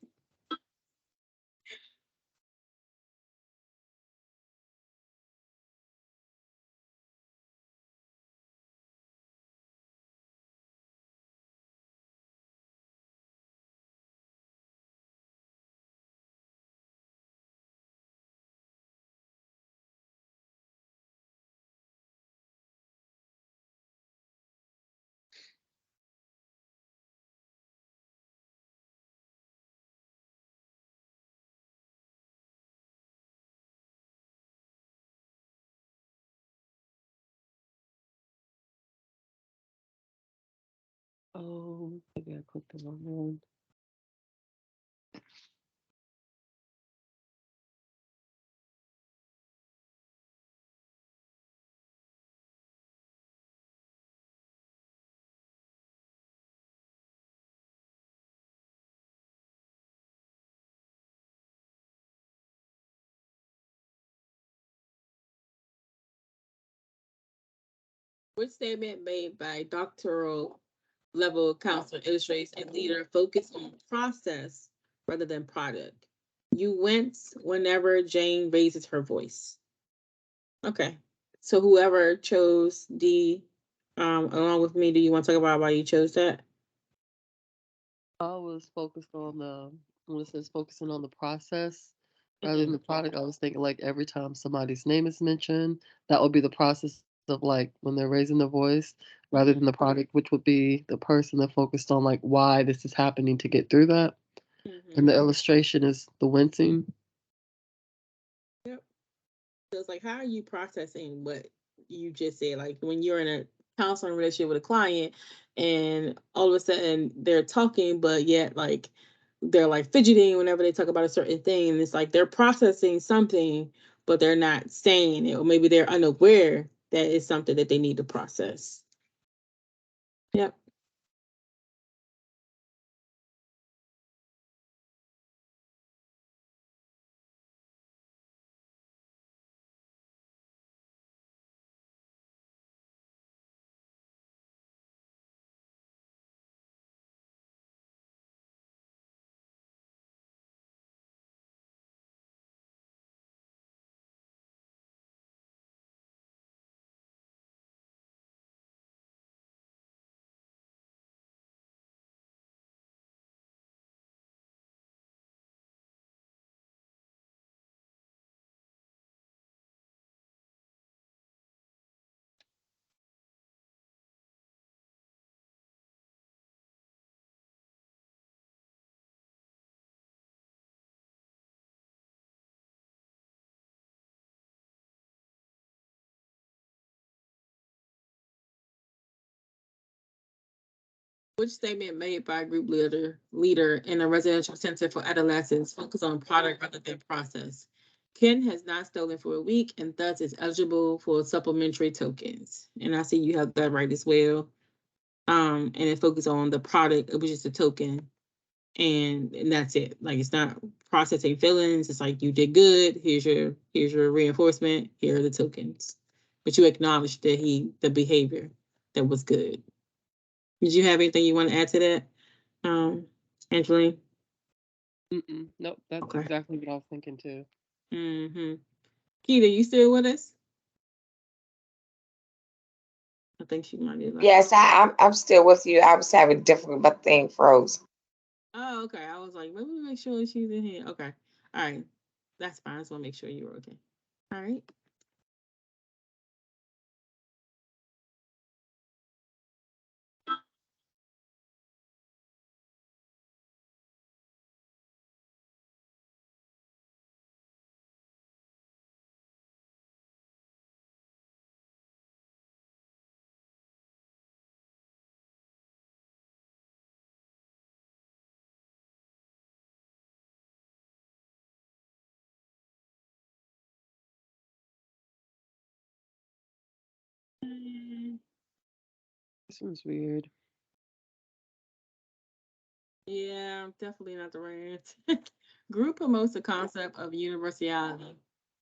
S2: Oh, maybe I clicked the wrong one.
S1: Which statement made by doctoral level counselor illustrates a leader focused on process rather than product? You wince whenever Jane raises her voice. Okay. So whoever chose D along with me, do you want to talk about why you chose that?
S2: I was focused on when it says focusing on the process rather than the product. I was thinking like every time somebody's name is mentioned, that would be the process of like when they're raising their voice rather than the product, which would be the person that focused on like why this is happening to get through that. And the illustration is the wincing.
S1: Yep. So it's like, how are you processing what you just said? Like when you're in a counseling relationship with a client and all of a sudden they're talking, but yet like they're like fidgeting whenever they talk about a certain thing. And it's like they're processing something, but they're not saying it, or maybe they're unaware that it's something that they need to process. Yep. Which statement made by a group leader in a residential center for adolescents focus on product rather than process? Ken has not stolen for a week and thus is eligible for supplementary tokens. And I see you have that right as well. And it focused on the product, it was just a token. And that's it. Like it's not processing feelings. It's like you did good. Here's your reinforcement. Here are the tokens. But you acknowledge the behavior that was good. Did you have anything you want to add to that, Angeline?
S2: Nope, that's
S1: Okay.
S2: exactly what I was thinking too.
S1: Mm-hmm. Keita, you still with us? I think she might be like.
S3: Yes, I'm still with you. I was having different, but thing froze.
S1: Oh, okay. I was like, let me make sure she's in here. Okay. All right. That's fine. I just want to make sure you were okay. All right.
S2: This one's weird.
S1: Yeah, definitely not the right answer. Group promotes the concept of universality,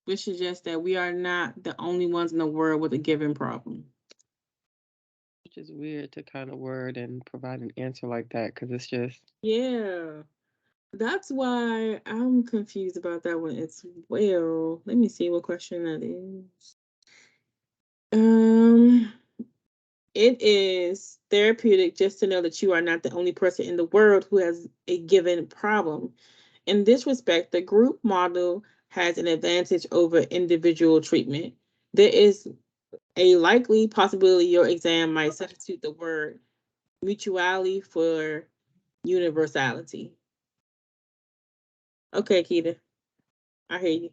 S1: which suggests that we are not the only ones in the world with a given problem.
S2: Which is weird to kind of word and provide an answer like that because it's just
S1: Yeah, that's why I'm confused about that one as well. Let me see what question that is. Um, it is therapeutic just to know that you are not the only person in the world who has a given problem. In this respect, the group model has an advantage over individual treatment. There is a likely possibility your exam might substitute the word mutuality for universality. Okay, Keita, I hear you.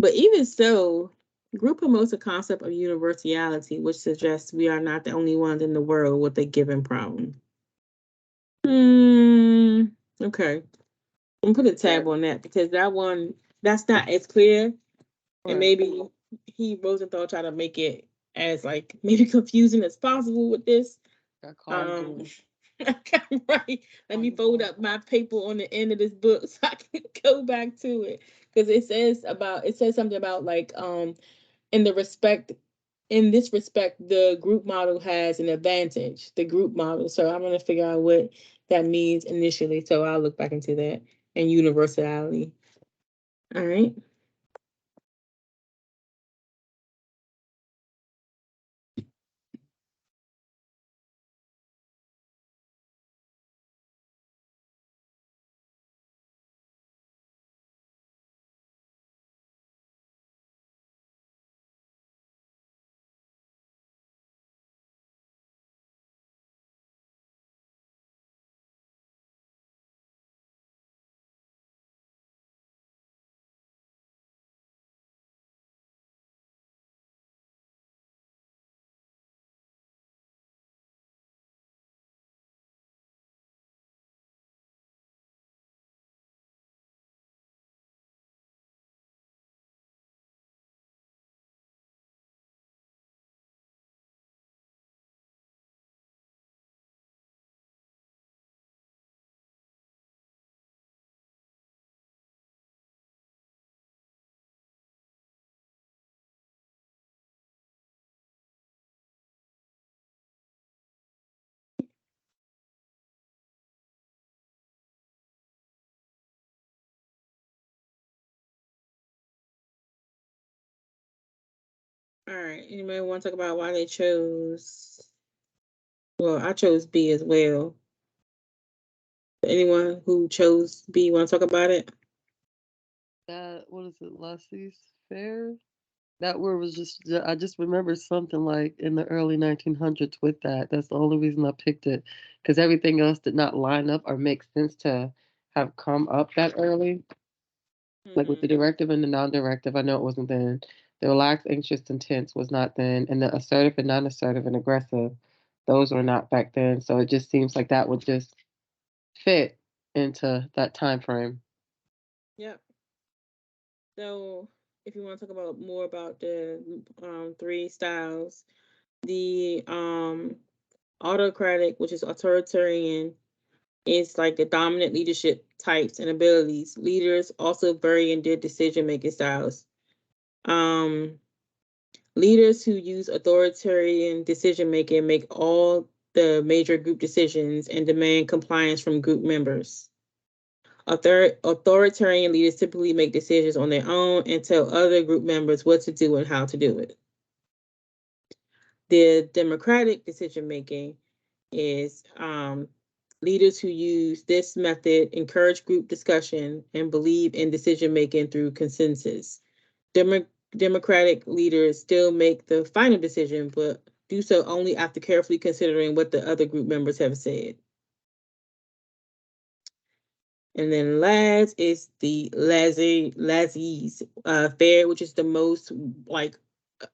S1: But even so, group promotes a concept of universality, which suggests we are not the only ones in the world with a given problem. Hmm. Okay. I'm gonna put a tab on that because that one that's not as clear, and maybe Rosenthal try to make it as like maybe confusing as possible with this.
S2: got called
S1: Um,
S2: again.
S1: right. Let me fold up my paper on the end of this book so I can go back to it because it says something about like in the respect in this respect the group model has an advantage, the group model. So I'm gonna figure out what that means initially. So I'll look back into that and universality. All right. All right. Anybody want to talk about why they chose? Well, I chose B as well. Anyone who chose B want to talk about it?
S2: That what is it, Lassie's Fair? That word was I just remember something like in the early 1900s with that. That's the only reason I picked it because everything else did not line up or make sense to have come up that early. Like with the directive and the non-directive, I know it wasn't then. The relaxed, anxious, and tense was not then, and the assertive and non-assertive and aggressive, those were not back then. So it just seems like that would just fit into that time frame.
S1: Yep. So, if you want to talk about more about the three styles, the autocratic, which is authoritarian, is like the dominant leadership types and abilities. Leaders also vary in their decision making styles. Um, Leaders who use authoritarian decision making make all the major group decisions and demand compliance from group members. Authoritarian leaders typically make decisions on their own and tell other group members what to do and how to do it. The democratic decision making is Leaders who use this method encourage group discussion and believe in decision making through consensus. Democratic leaders still make the final decision, but do so only after carefully considering what the other group members have said. And then last is the laissez faire, which is the most like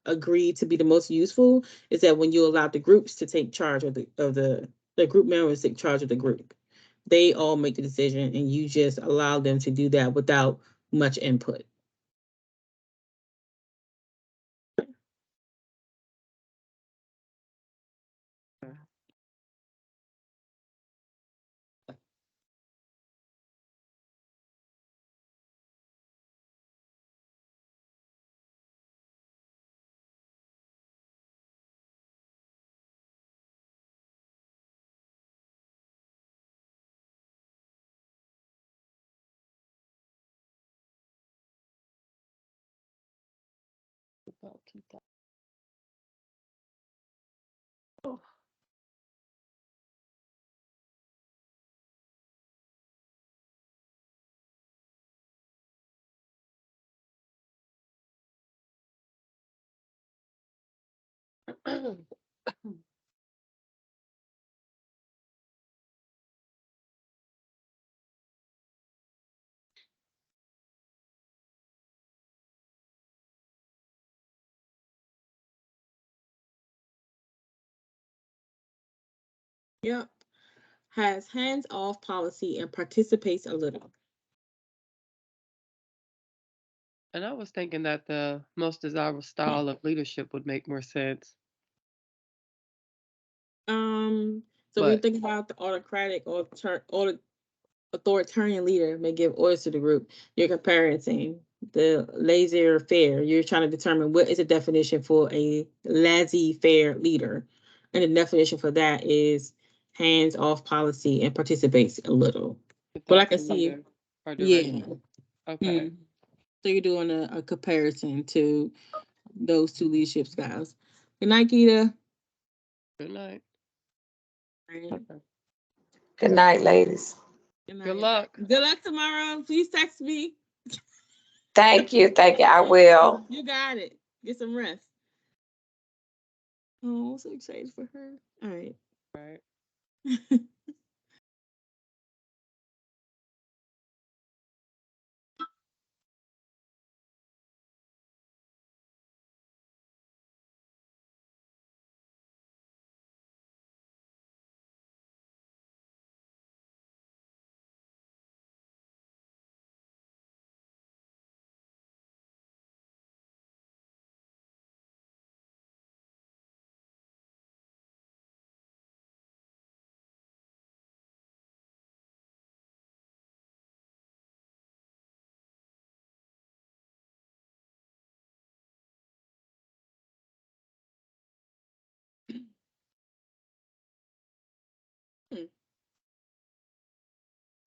S1: agreed to be the most useful. Is that when you allow the groups to take charge of the group members take charge of the group. They all make the decision, and you just allow them to do that without much input. Yep. Has hands-off policy and participates a little.
S2: And I was thinking that the most desirable style of leadership would make more sense.
S1: So when you
S2: But
S1: think about the autocratic or authoritarian leader may give orders to the group, you're comparing the laissez-faire. You're trying to determine what is the definition for a laissez-faire leader, and the definition for that is hands-off policy and participates a little. But I
S2: without
S1: can see,
S2: leader or
S1: yeah.
S2: direction. Okay.
S1: So you're doing a comparison to those two leadership styles. Good night, Gita.
S2: Good night.
S1: Right.
S3: Good night, ladies.
S1: Good
S2: Good
S1: night.
S2: luck.
S1: Good luck tomorrow. Please text me.
S3: Thank you. Thank you. I will.
S1: You got it. Get some rest. Oh, I'm so excited for her. All right.
S2: Right.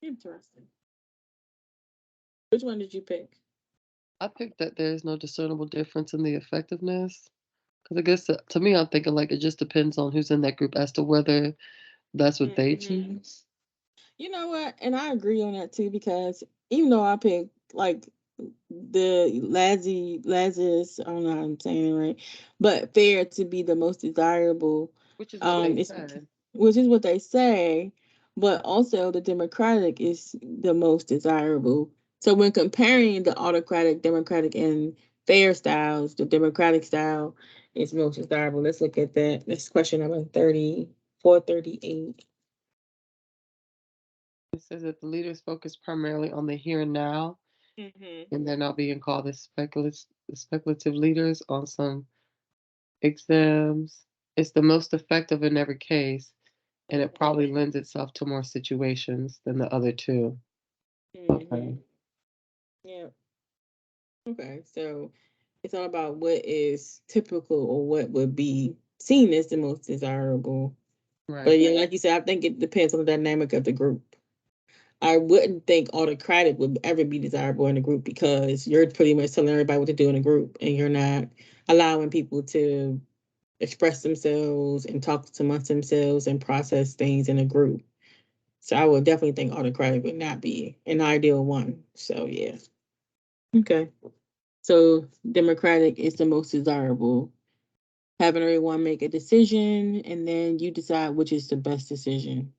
S1: Interesting. Which one did you pick?
S2: I picked that there's no discernible difference in the effectiveness. Because I guess to me, I'm thinking like it just depends on who's in that group as to whether that's what they choose.
S1: You know what? And I agree on that too, because even though I picked like the Lazarus, I don't know how I'm saying it right, but fair to be the most desirable,
S2: Which is what they
S1: it's
S2: said.
S1: which is what they say, but also the Democratic is the most desirable. So when comparing the autocratic, democratic, and fair styles, the democratic style is most desirable. Let's look at that. That's question number 3438.
S2: It says that the leaders focus primarily on the here and now, and they're not being called as speculative leaders on some exams. It's the most effective in every case, and it probably lends itself to more situations than the other two. Okay.
S1: Yeah. Okay. So it's all about what is typical or what would be seen as the most desirable. But
S2: Right.
S1: yeah, like you said, I think it depends on the dynamic of the group. I wouldn't think autocratic would ever be desirable in a group, because you're pretty much telling everybody what to do in a group, and you're not allowing people to express themselves and talk amongst themselves and process things in a group. So I would definitely think autocratic would not be an ideal one. So yeah. Okay. So democratic is the most desirable. Having everyone make a decision and then you decide which is the best decision.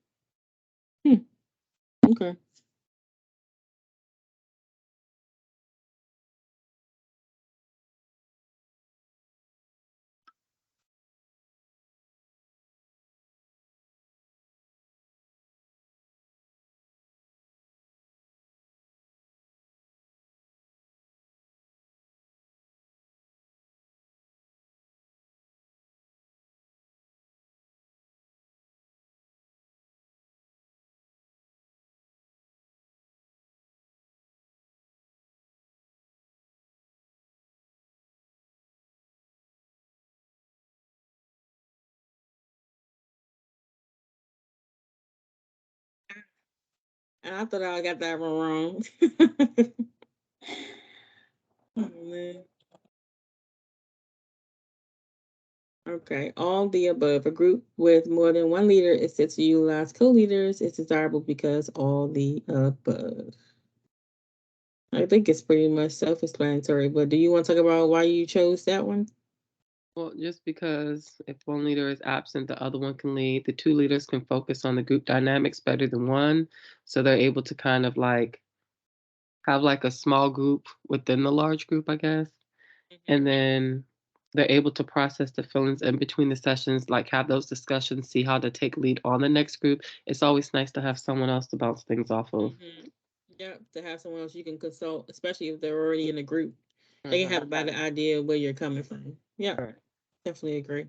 S1: Okay. And I thought I got that one wrong. Oh, man. Okay, all the above. A group with more than one leader is said to utilize co-leaders. It's desirable because all the above. I think it's pretty much self-explanatory, but do you want to talk about why you chose that one?
S2: Well, just because if one leader is absent, the other one can lead. The two leaders can focus on the group dynamics better than one. So they're able to kind of like have like a small group within the large group, I guess. And then they're able to process the feelings in between the sessions, like have those discussions, see how to take lead on the next group. It's always nice to have someone else to bounce things off of.
S1: Yep, to have someone else you can consult, especially if they're already in a group. They can
S2: Mhm.
S1: have a better idea of where you're coming from. Yeah,
S2: Right.
S1: definitely agree.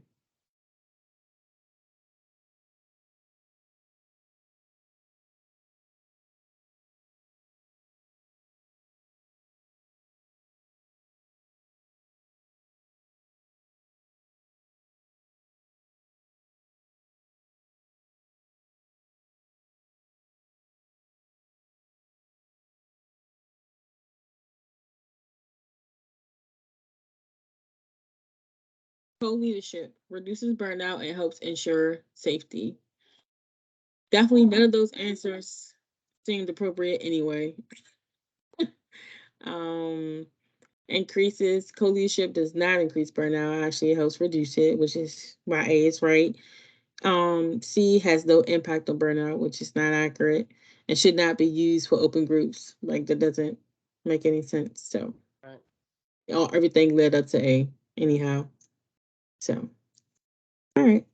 S1: Co-leadership reduces burnout and helps ensure safety. Definitely none of those answers seemed appropriate anyway. Um, increases co-leadership does not increase burnout. Actually, it helps reduce it, which is why A is right. C has no impact on burnout, which is not accurate and should not be used for open groups. Like that doesn't make any sense. So
S2: Right.
S1: everything led up to A anyhow. So all right.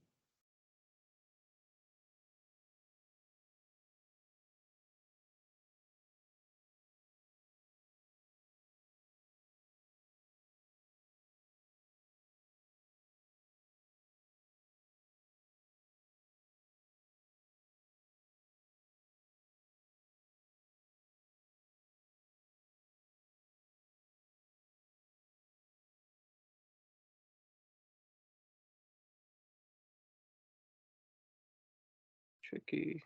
S2: Tricky.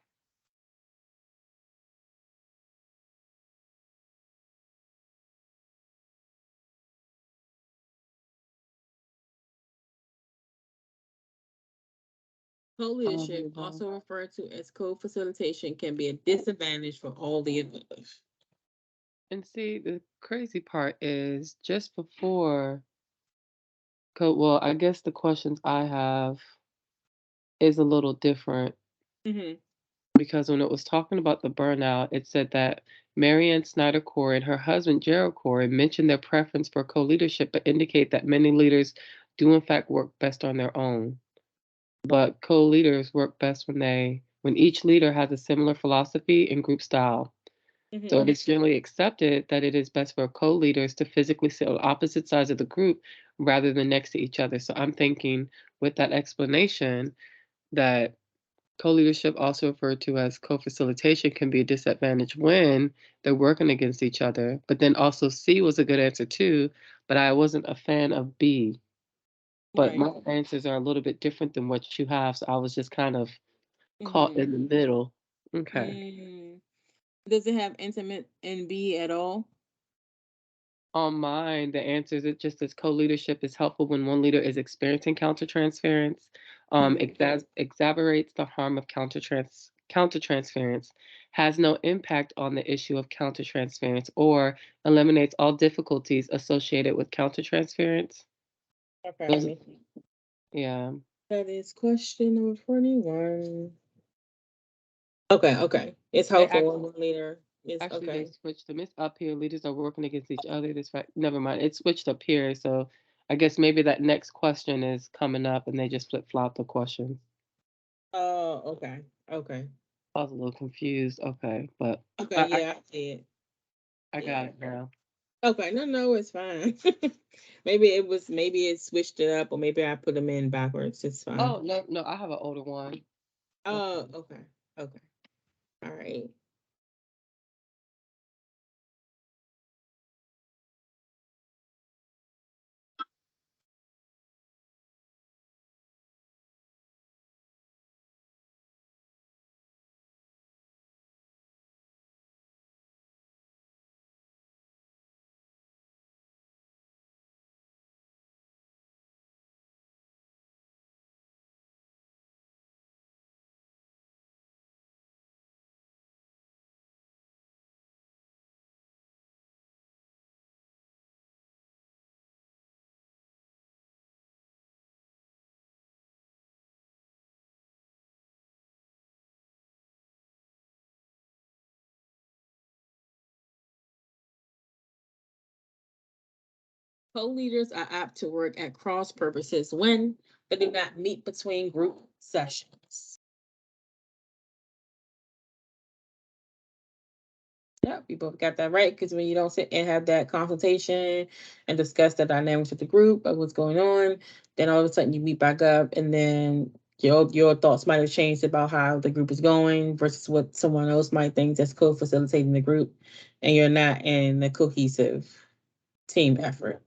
S1: Co-leadership, also referred to as co-facilitation, can be a disadvantage for all the above.
S2: And see, the crazy part is just before well, I guess the questions I have is a little different
S1: Mm-hmm.
S2: because when it was talking about the burnout, it said that Marianne Snyder Corey and her husband Gerald Corey mentioned their preference for co-leadership, but indicate that many leaders do in fact work best on their own. But co-leaders work best when each leader has a similar philosophy and group style. So it is generally accepted that it is best for co-leaders to physically sit on opposite sides of the group rather than next to each other. So I'm thinking with that explanation that co-leadership, also referred to as co-facilitation, can be a disadvantage when they're working against each other. But then also C was a good answer too, but I wasn't a fan of B. But
S1: Right.
S2: my answers are a little bit different than what you have, so I was just kind of caught
S1: Mm-hmm.
S2: in the middle. Okay.
S1: Mm. Does it have intimate in B at all?
S2: On mine, the answer is it just as co-leadership is helpful when one leader is experiencing countertransference,
S1: Mhm.
S2: exacerbates the harm of countertrans countertransference, has no impact on the issue of countertransference, or eliminates all difficulties associated with countertransference. Those,
S1: Okay.
S2: yeah.
S1: That is question number 41. Okay. It's
S2: They
S1: hopeful one leader. It's
S2: Actually, they
S1: okay.
S2: switched them. It's up here. Leaders are working against each other. This fact, never mind. It switched up here. So I guess maybe that next question is coming up and they just flip flop the questions.
S1: Oh, okay.
S2: I was a little confused. Okay, but
S1: Okay, yeah, I see it.
S2: I got it now.
S1: Okay, no, it's fine. maybe it switched it up, or maybe I put them in backwards. It's fine.
S2: Oh, no, I have an older one.
S1: Oh, okay. All right. Co-leaders are apt to work at cross purposes when they do not meet between group sessions. Yeah, we both got that right, because when you don't sit and have that consultation and discuss the dynamics of the group of what's going on, then all of a sudden you meet back up, and then your thoughts might have changed about how the group is going versus what someone else might think that's co-facilitating the group, and you're not in a cohesive team effort.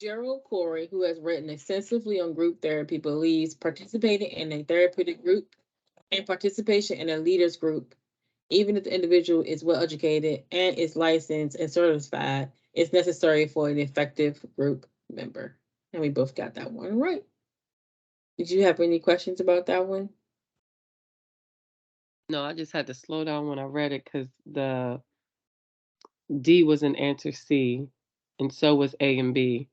S1: Gerald Corey, who has written extensively on group therapy, believes participating in a therapeutic group and participation in a leaders group, even if the individual is well educated and is licensed and certified, is necessary for an effective group member. And we both got that one right. Did you have any questions about that one?
S2: No, I just had to slow down when I read it because the D was in answer C, and so was A and B.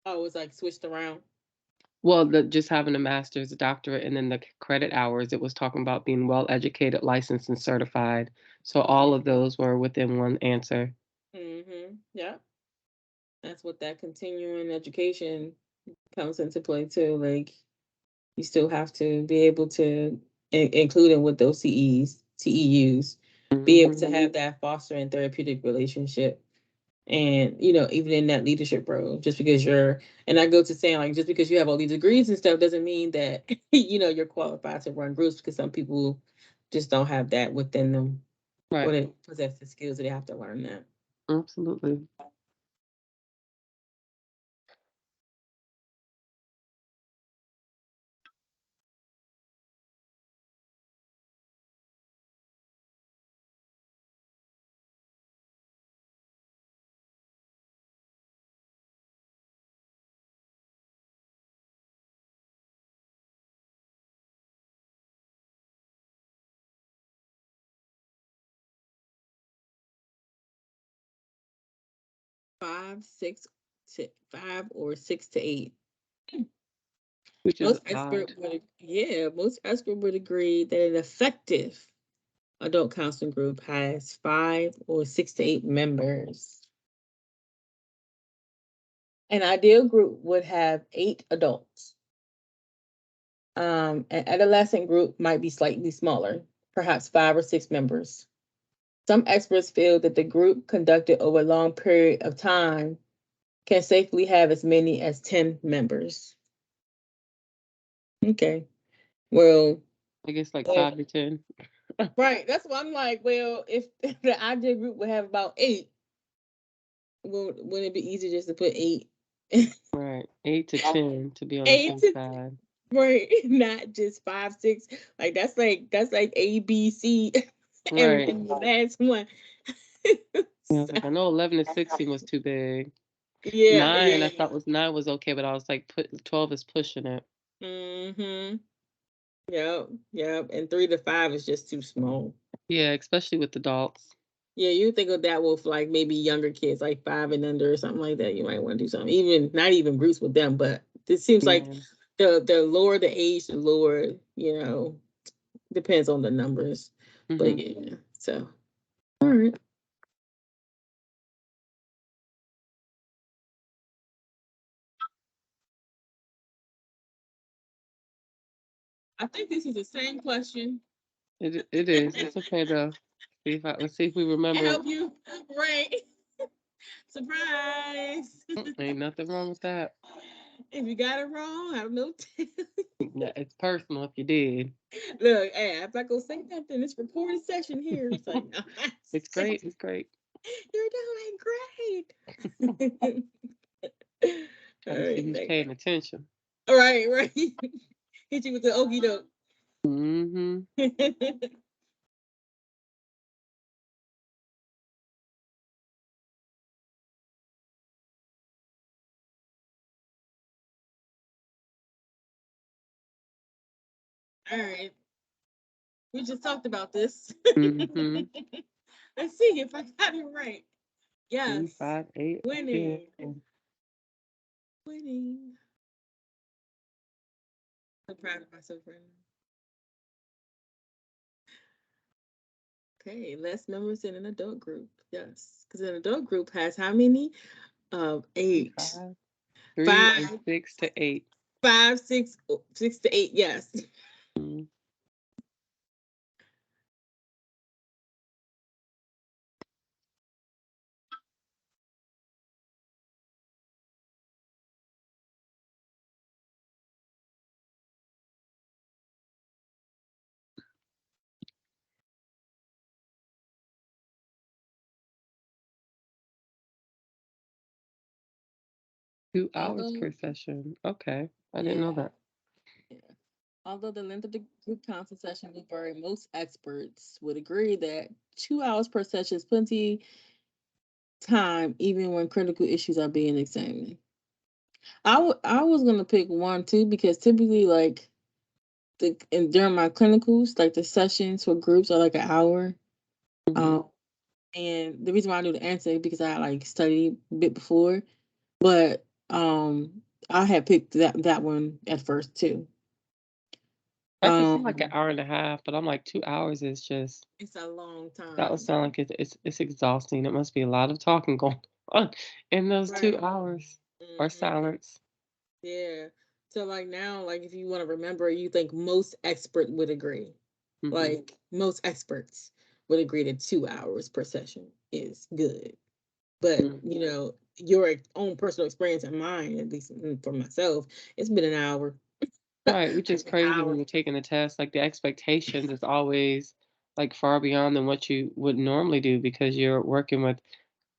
S1: Oh, it was like switched around.
S2: Well, just having a master's, a doctorate, and then the credit hours, it was talking about being well educated, licensed, and certified. So all of those were within one answer.
S1: Yeah. That's what that continuing education comes into play too. Like, you still have to be able to include in with those TEUs, be able to have that fostering therapeutic relationship. And, even in that leadership role, just because and I go to saying, like, just because you have all these degrees and stuff doesn't mean that, you're qualified to run groups, because some people just don't have that within them, or
S2: Right.
S1: they possess the skills that they have to learn that.
S2: Absolutely.
S1: 5, 6 to 5 or 6 to 8.
S2: Which is
S1: Most
S2: odd.
S1: most experts would agree that an effective adult counseling group has 5 or 6 to 8 members. An ideal group would have 8 adults. An adolescent group might be slightly smaller, perhaps 5 or 6 members. Some experts feel that the group conducted over a long period of time can safely have as many as 10 members. Okay. Well,
S2: I guess like
S1: if
S2: 5 to 10.
S1: right, that's why I'm like, well, if the ideal group would have about 8, well, wouldn't it be easy just to put 8?
S2: Right. 8 to 10 to be on the
S1: 8
S2: safe
S1: to
S2: side.
S1: right, not just 5, 6. Like that's like A, B, C,
S2: Right.
S1: and the last one.
S2: I was like, I know 11 to 16 was too big.
S1: Yeah,
S2: 9,
S1: yeah.
S2: I thought was 9 was okay, but I was like, 12 is pushing it.
S1: Mm-hmm. Yep, yep. And 3 to 5 is just too small.
S2: Yeah, especially with adults.
S1: Yeah, you think of that with like maybe younger kids, like 5 and under or something like that. You might want to do something, even not even groups with them. But it seems like
S2: Yeah.
S1: the lower the age, the lower, depends on the numbers. But
S2: Mm-hmm.
S1: yeah, so all right. I think this is the same question.
S2: It is. It's okay though. Let's see if we remember it.
S1: Help you, right? Surprise!
S2: Ain't nothing wrong with that.
S1: If you got it wrong, I have no.
S2: Yeah, it's personal if you did.
S1: Look, hey, I'm not gonna say nothing. It's recorded session here. It's like, no,
S2: It's great. It's great.
S1: You're doing great. All
S2: Trying to see
S1: right,
S2: who's paying attention.
S1: right, right. Hit you with the okie doke.
S2: Mm-hmm.
S1: All right, we just talked about this.
S2: Mm-hmm.
S1: Let's see if I got it right.
S2: 3,
S1: Yes,
S2: 5, 8. Yeah.
S1: winning, winning. I'm proud of myself right now. Okay, less members in an adult group. Yes, because an adult group has how many? 8,
S2: 5, 3, and
S1: 5,
S2: 6 to 8.
S1: 5, 6, 6 to 8. Yes.
S2: Mm. 2 hours
S1: Although,
S2: per session. Okay. I didn't
S1: yeah,
S2: know that.
S1: yeah. Although the length of the group counseling session will vary, most experts would agree that 2 hours per session is plenty time, even when critical issues are being examined. I was gonna pick 1 too because typically like and during my clinicals, like the sessions for groups are like an hour.
S2: Mm-hmm.
S1: And the reason why I knew the answer because I like studied a bit before, but I had picked that one at first too.
S2: I could see like an
S1: Um,
S2: hour and a half, but I'm like 2 hours is just
S1: it's a long
S2: that would
S1: time.
S2: sound like it's exhausting. It must be a lot of talking going on in those 2
S1: Right.
S2: hours or
S1: Hmm.
S2: silence.
S1: Yeah. So like now, like if you want to remember, you think most expert would agree.
S2: Mm-hmm.
S1: Like most experts would agree that 2 hours per session is good. But
S2: Mm-hmm.
S1: your own personal experience and mine, at least for myself, it's been an hour.
S2: Right, which is
S1: Like an
S2: crazy when
S1: hour.
S2: you're taking the test. Like the expectations is always like far beyond than what you would normally do because you're working with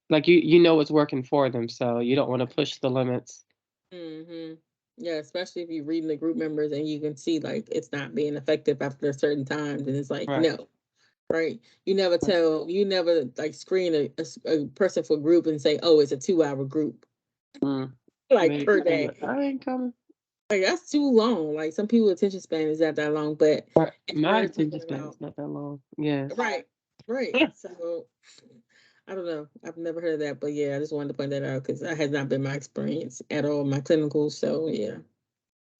S2: like you know what's working for them, so you don't want to push the limits.
S1: Hmm. Yeah, especially if you're reading the group members and you can see like it's not being effective after a certain time, then it's like
S2: Right.
S1: no, right? You never like screen a person for group and say, oh, it's a 2 hour group
S2: Mm.
S1: like
S2: Maybe
S1: per day.
S2: I ain't coming.
S1: Like that's too long. Like some people attention span is not that long, but
S2: Right.
S1: if
S2: My
S1: we're
S2: attention
S1: talking
S2: span
S1: about
S2: is not that long. Yes.
S1: right, right. So I don't know. I've never heard of that, but yeah, I just wanted to point that out because that has not been my experience at all in my clinical. So yeah,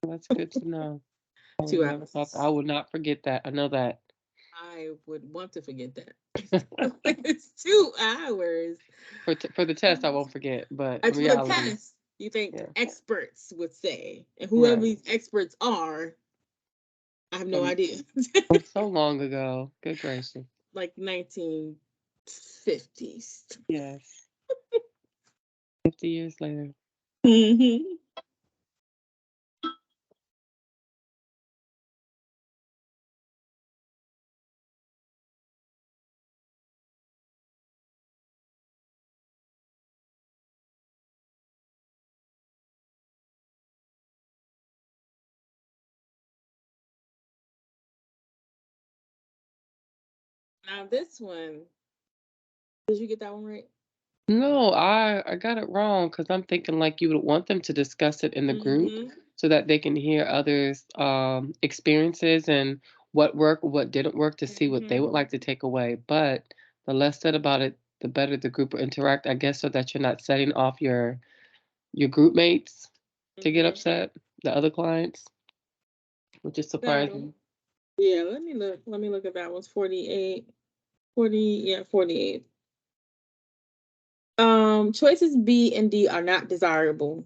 S2: That's good to know. I would
S1: 2
S2: never thought I
S1: hours.
S2: would not forget that. I know that.
S1: I would want to forget that. It's 2 hours.
S2: For the test, I won't forget, but in
S1: That's for the
S2: reality,
S1: test. You think
S2: yeah,
S1: experts would say, and whoever
S2: right.
S1: these experts are, I have no
S2: From
S1: idea.
S2: so long ago. Good gracious.
S1: Like 1950s.
S2: Yes. 50 years later.
S1: Hmm. Now this one, did you get that one right?
S2: No, I got it wrong because I'm thinking like you would want them to discuss it in the group
S1: Hmm.
S2: so that they can hear others' experiences and what worked, what didn't work to see what they
S1: Hmm.
S2: would like to take away. But the less said about it, the better the group will interact, I guess, so that you're not setting off your group mates to get
S1: Hmm.
S2: upset, the other clients, which is
S1: So
S2: surprising.
S1: yeah, let me look. Let me look at that one's 48. 40, yeah, 48. Choices B and D are not desirable.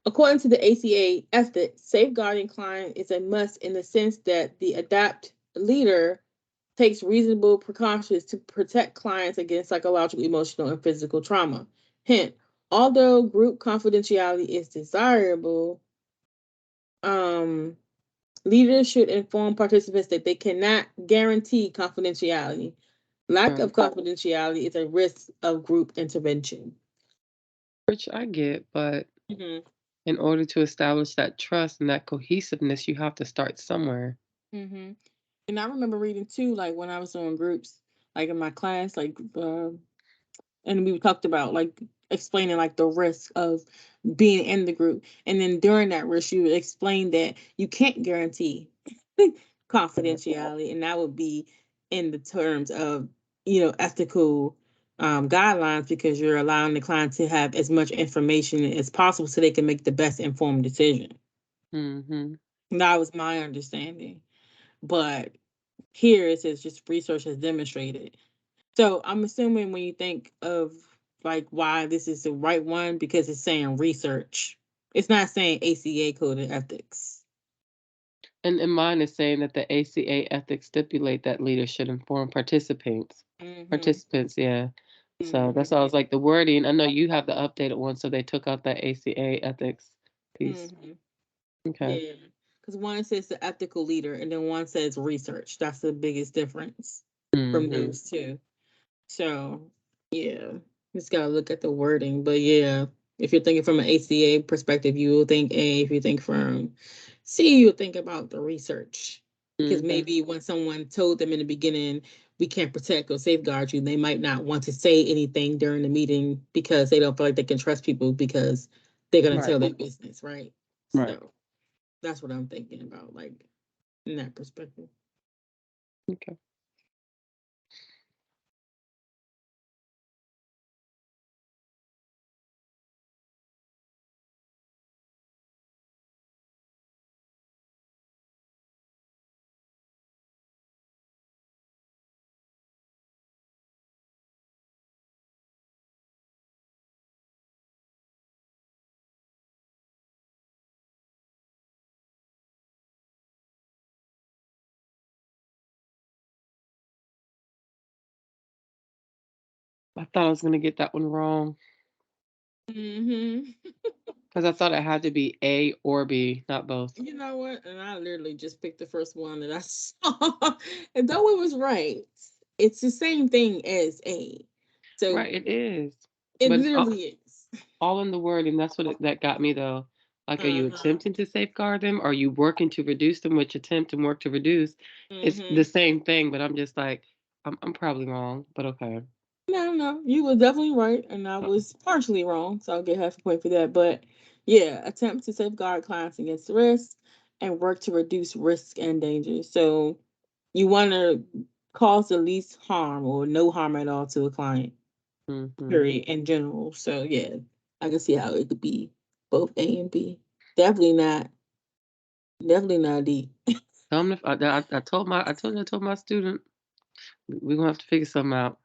S1: According to the ACA ethics, safeguarding client is a must in the sense that the adapt leader takes reasonable precautions to protect clients against psychological, emotional, and physical trauma. Hint, although group confidentiality is desirable, um, leaders should inform participants that they cannot guarantee confidentiality. Lack of
S2: Right.
S1: confidentiality is a risk of group intervention.
S2: Which I get, but
S1: Hmm.
S2: in order to establish that trust and that cohesiveness, you have to start somewhere.
S1: Hmm. And I remember reading too, like when I was doing groups, like in my class, like and we talked about like explaining like the risk of being in the group, and then during that risk, you would explain that you can't guarantee
S2: Right.
S1: confidentiality, and that would be in the terms of ethical guidelines because you're allowing the client to have as much information as possible so they can make the best informed decision.
S2: Mhm.
S1: That was my understanding, but here it says just research has demonstrated. So I'm assuming when you think of like why this is the right one, because it's saying research. It's not saying ACA code of ethics.
S2: And mine is saying that the ACA ethics stipulate that leaders should inform participants.
S1: Mm-hmm.
S2: Participants, yeah. So that's
S1: Mm-hmm.
S2: why I was like the wording. I know you have the updated one, so they took out that ACA ethics piece.
S1: Mm-hmm.
S2: Okay.
S1: Yeah. Because one says the ethical leader and then one says research. That's the biggest difference from
S2: Mhm.
S1: those two. So, yeah, just gotta look at the wording. But yeah, if you're thinking from an ACA perspective, you will think A. If you think from C, you'll think about the research. Because
S2: Mhm.
S1: maybe when someone told them in the beginning, we can't protect or safeguard you, they might not want to say anything during the meeting because they don't feel like they can trust people because they're gonna
S2: Right.
S1: tell their business, right?
S2: Right.
S1: So that's what I'm thinking about, like in that perspective.
S2: Okay. I thought I was gonna get that one wrong
S1: Hmm.
S2: because I thought it had to be A or B, not both.
S1: You know what? And I literally just picked the first one that I saw. And though it was right, it's the same thing as A. So
S2: Right, it is.
S1: it
S2: But it's
S1: literally is.
S2: all in the wording. That's that got me though. Like, are you
S1: Uh-huh.
S2: attempting to safeguard them? Are you working to reduce them? Which attempt and work to reduce? It's the
S1: Hmm.
S2: same thing, but I'm just like, I'm probably wrong, but okay.
S1: No, no, you were definitely right, and I was partially wrong, so I'll get half a point for that. But yeah, attempt to safeguard clients against risk and work to reduce risk and danger. So you want to cause the least harm or no harm at all to a client, period, in general. So yeah, I can see how it could be both A and B. Definitely not D.
S2: I told my student we're gonna have to figure something out.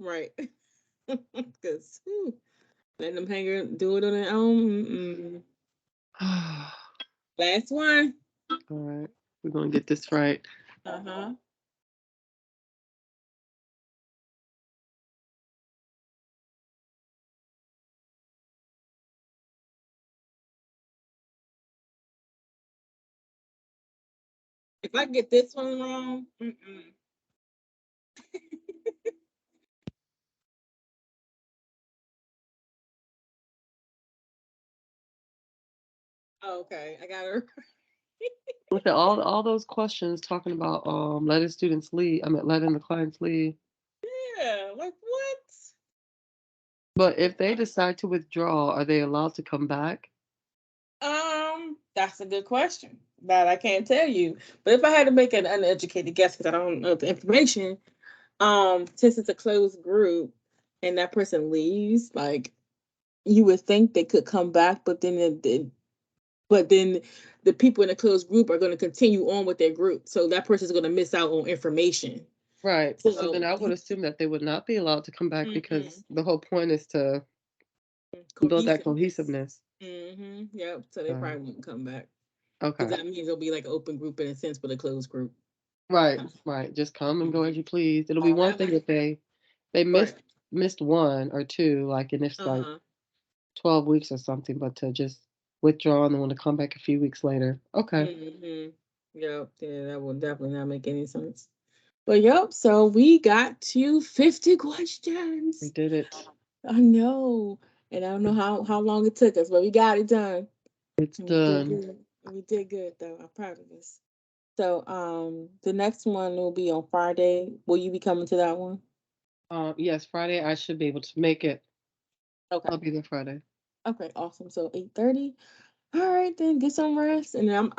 S1: Right. Because letting them hanger do it on their own. Last one.
S2: All right, we're gonna get this right.
S1: If I get this one wrong, okay, I got her.
S2: Look at all those questions talking about letting students leave. I mean, letting the clients leave.
S1: Yeah, like what?
S2: But if they decide to withdraw, are they allowed to come back?
S1: That's a good question. That I can't tell you. But if I had to make an uneducated guess, because I don't know the information, since it's a closed group and that person leaves, like you would think they could come back, but then the people in the closed group are going to continue on with their group, so that person is going to miss out on information.
S2: Right. So then I would assume that they would not be allowed to come back because the whole point is to build that cohesiveness.
S1: Yep. So they probably wouldn't come back.
S2: Okay.
S1: Because that means it'll be like an open group in a sense, but a closed group.
S2: Right. Just come and go as you please. It'll be one thing if they missed one or two, like, and it's like 12 weeks or something, but to just withdraw and then want to come back a few weeks later. Okay.
S1: Yep. Yeah, that will definitely not make any sense. But yep, so we got to 50 questions.
S2: We did it.
S1: I know. And I don't know how long it took us, but we got it done.
S2: It's done.
S1: We did good though. I'm proud of us. So the next one will be on Friday. Will you be coming to that one?
S2: Yes, Friday I should be able to make it.
S1: Okay.
S2: I'll be there Friday.
S1: Okay, awesome. So 8:30. All right, then get some rest, and I'm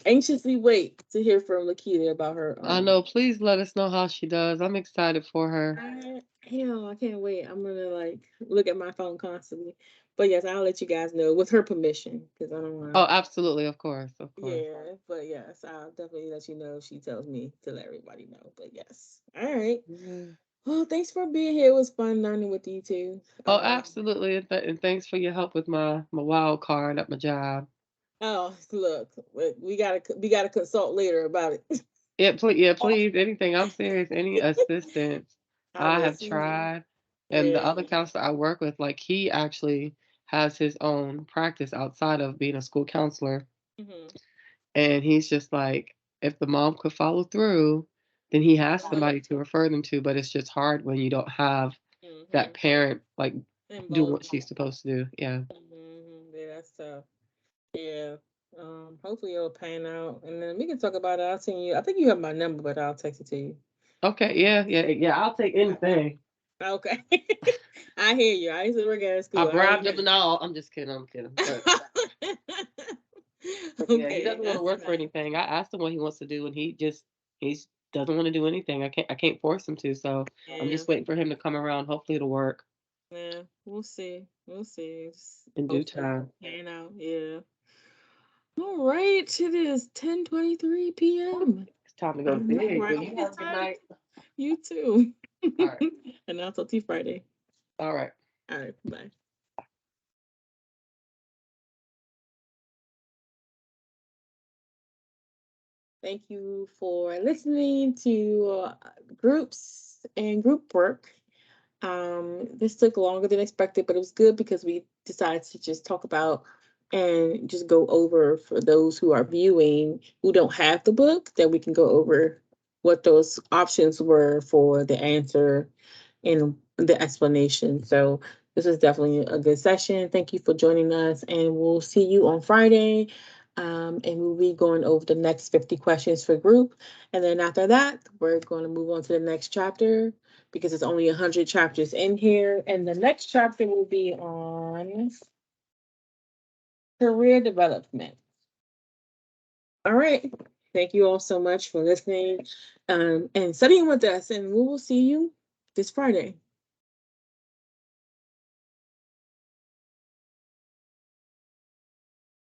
S1: anxiously wait to hear from Lakita about her.
S2: I know. Please let us know how she does. I'm excited for her.
S1: I can't wait. I'm gonna like look at my phone constantly. But yes, I'll let you guys know with her permission because I don't want.
S2: Oh, absolutely, of course.
S1: Yeah, but yes, I'll definitely let you know if she tells me to let everybody know. But yes, all right. Well, thanks for being here. It was fun learning with you too.
S2: Oh, absolutely, and thanks for your help with my wild card at my job.
S1: Oh, look, we gotta consult later about it.
S2: Yeah, please. Anything. I'm serious. Any assistance. I have tried. And the other counselor I work with, like, he actually has his own practice outside of being a school counselor. And he's just like, if the mom could follow through, then he has somebody to refer them to. But it's just hard when you don't have that parent, like, doing what she's supposed to do. Yeah.
S1: Yeah, that's tough. Yeah. Hopefully it'll pan out, and then we can talk about it. I'll send you. I think you have my number, but I'll text it to you.
S2: Okay. Yeah. I'll take anything.
S1: Okay. I hear you. I used to work at school.
S2: I bribed him and all. I'm just kidding. But, yeah, he doesn't want to work for anything. I asked him what he wants to do, and he doesn't want to do anything. I can't force him to. So I'm just waiting for him to come around. Hopefully it'll work.
S1: Yeah, we'll see.
S2: In due time.
S1: Pan out. Yeah. All right. It is 10:23 p.m.
S2: It's time to go to bed.
S1: Right.
S2: You have a good night.
S1: You too.
S2: All right.
S1: And I'll talk to you Friday.
S2: All right.
S1: All right. Bye. Thank you for listening to groups and group work. This took longer than expected, but it was good because we decided to just talk about and just go over for those who are viewing who don't have the book, that we can go over what those options were for the answer and the explanation. So this is definitely a good session. Thank you for joining us, and we'll see you on Friday. And we'll be going over the next 50 questions for group. And then after that, we're going to move on to the next chapter because it's only 100 chapters in here. And the next chapter will be on career development. All right. Thank you all so much for listening and studying with us. And we will see you this Friday.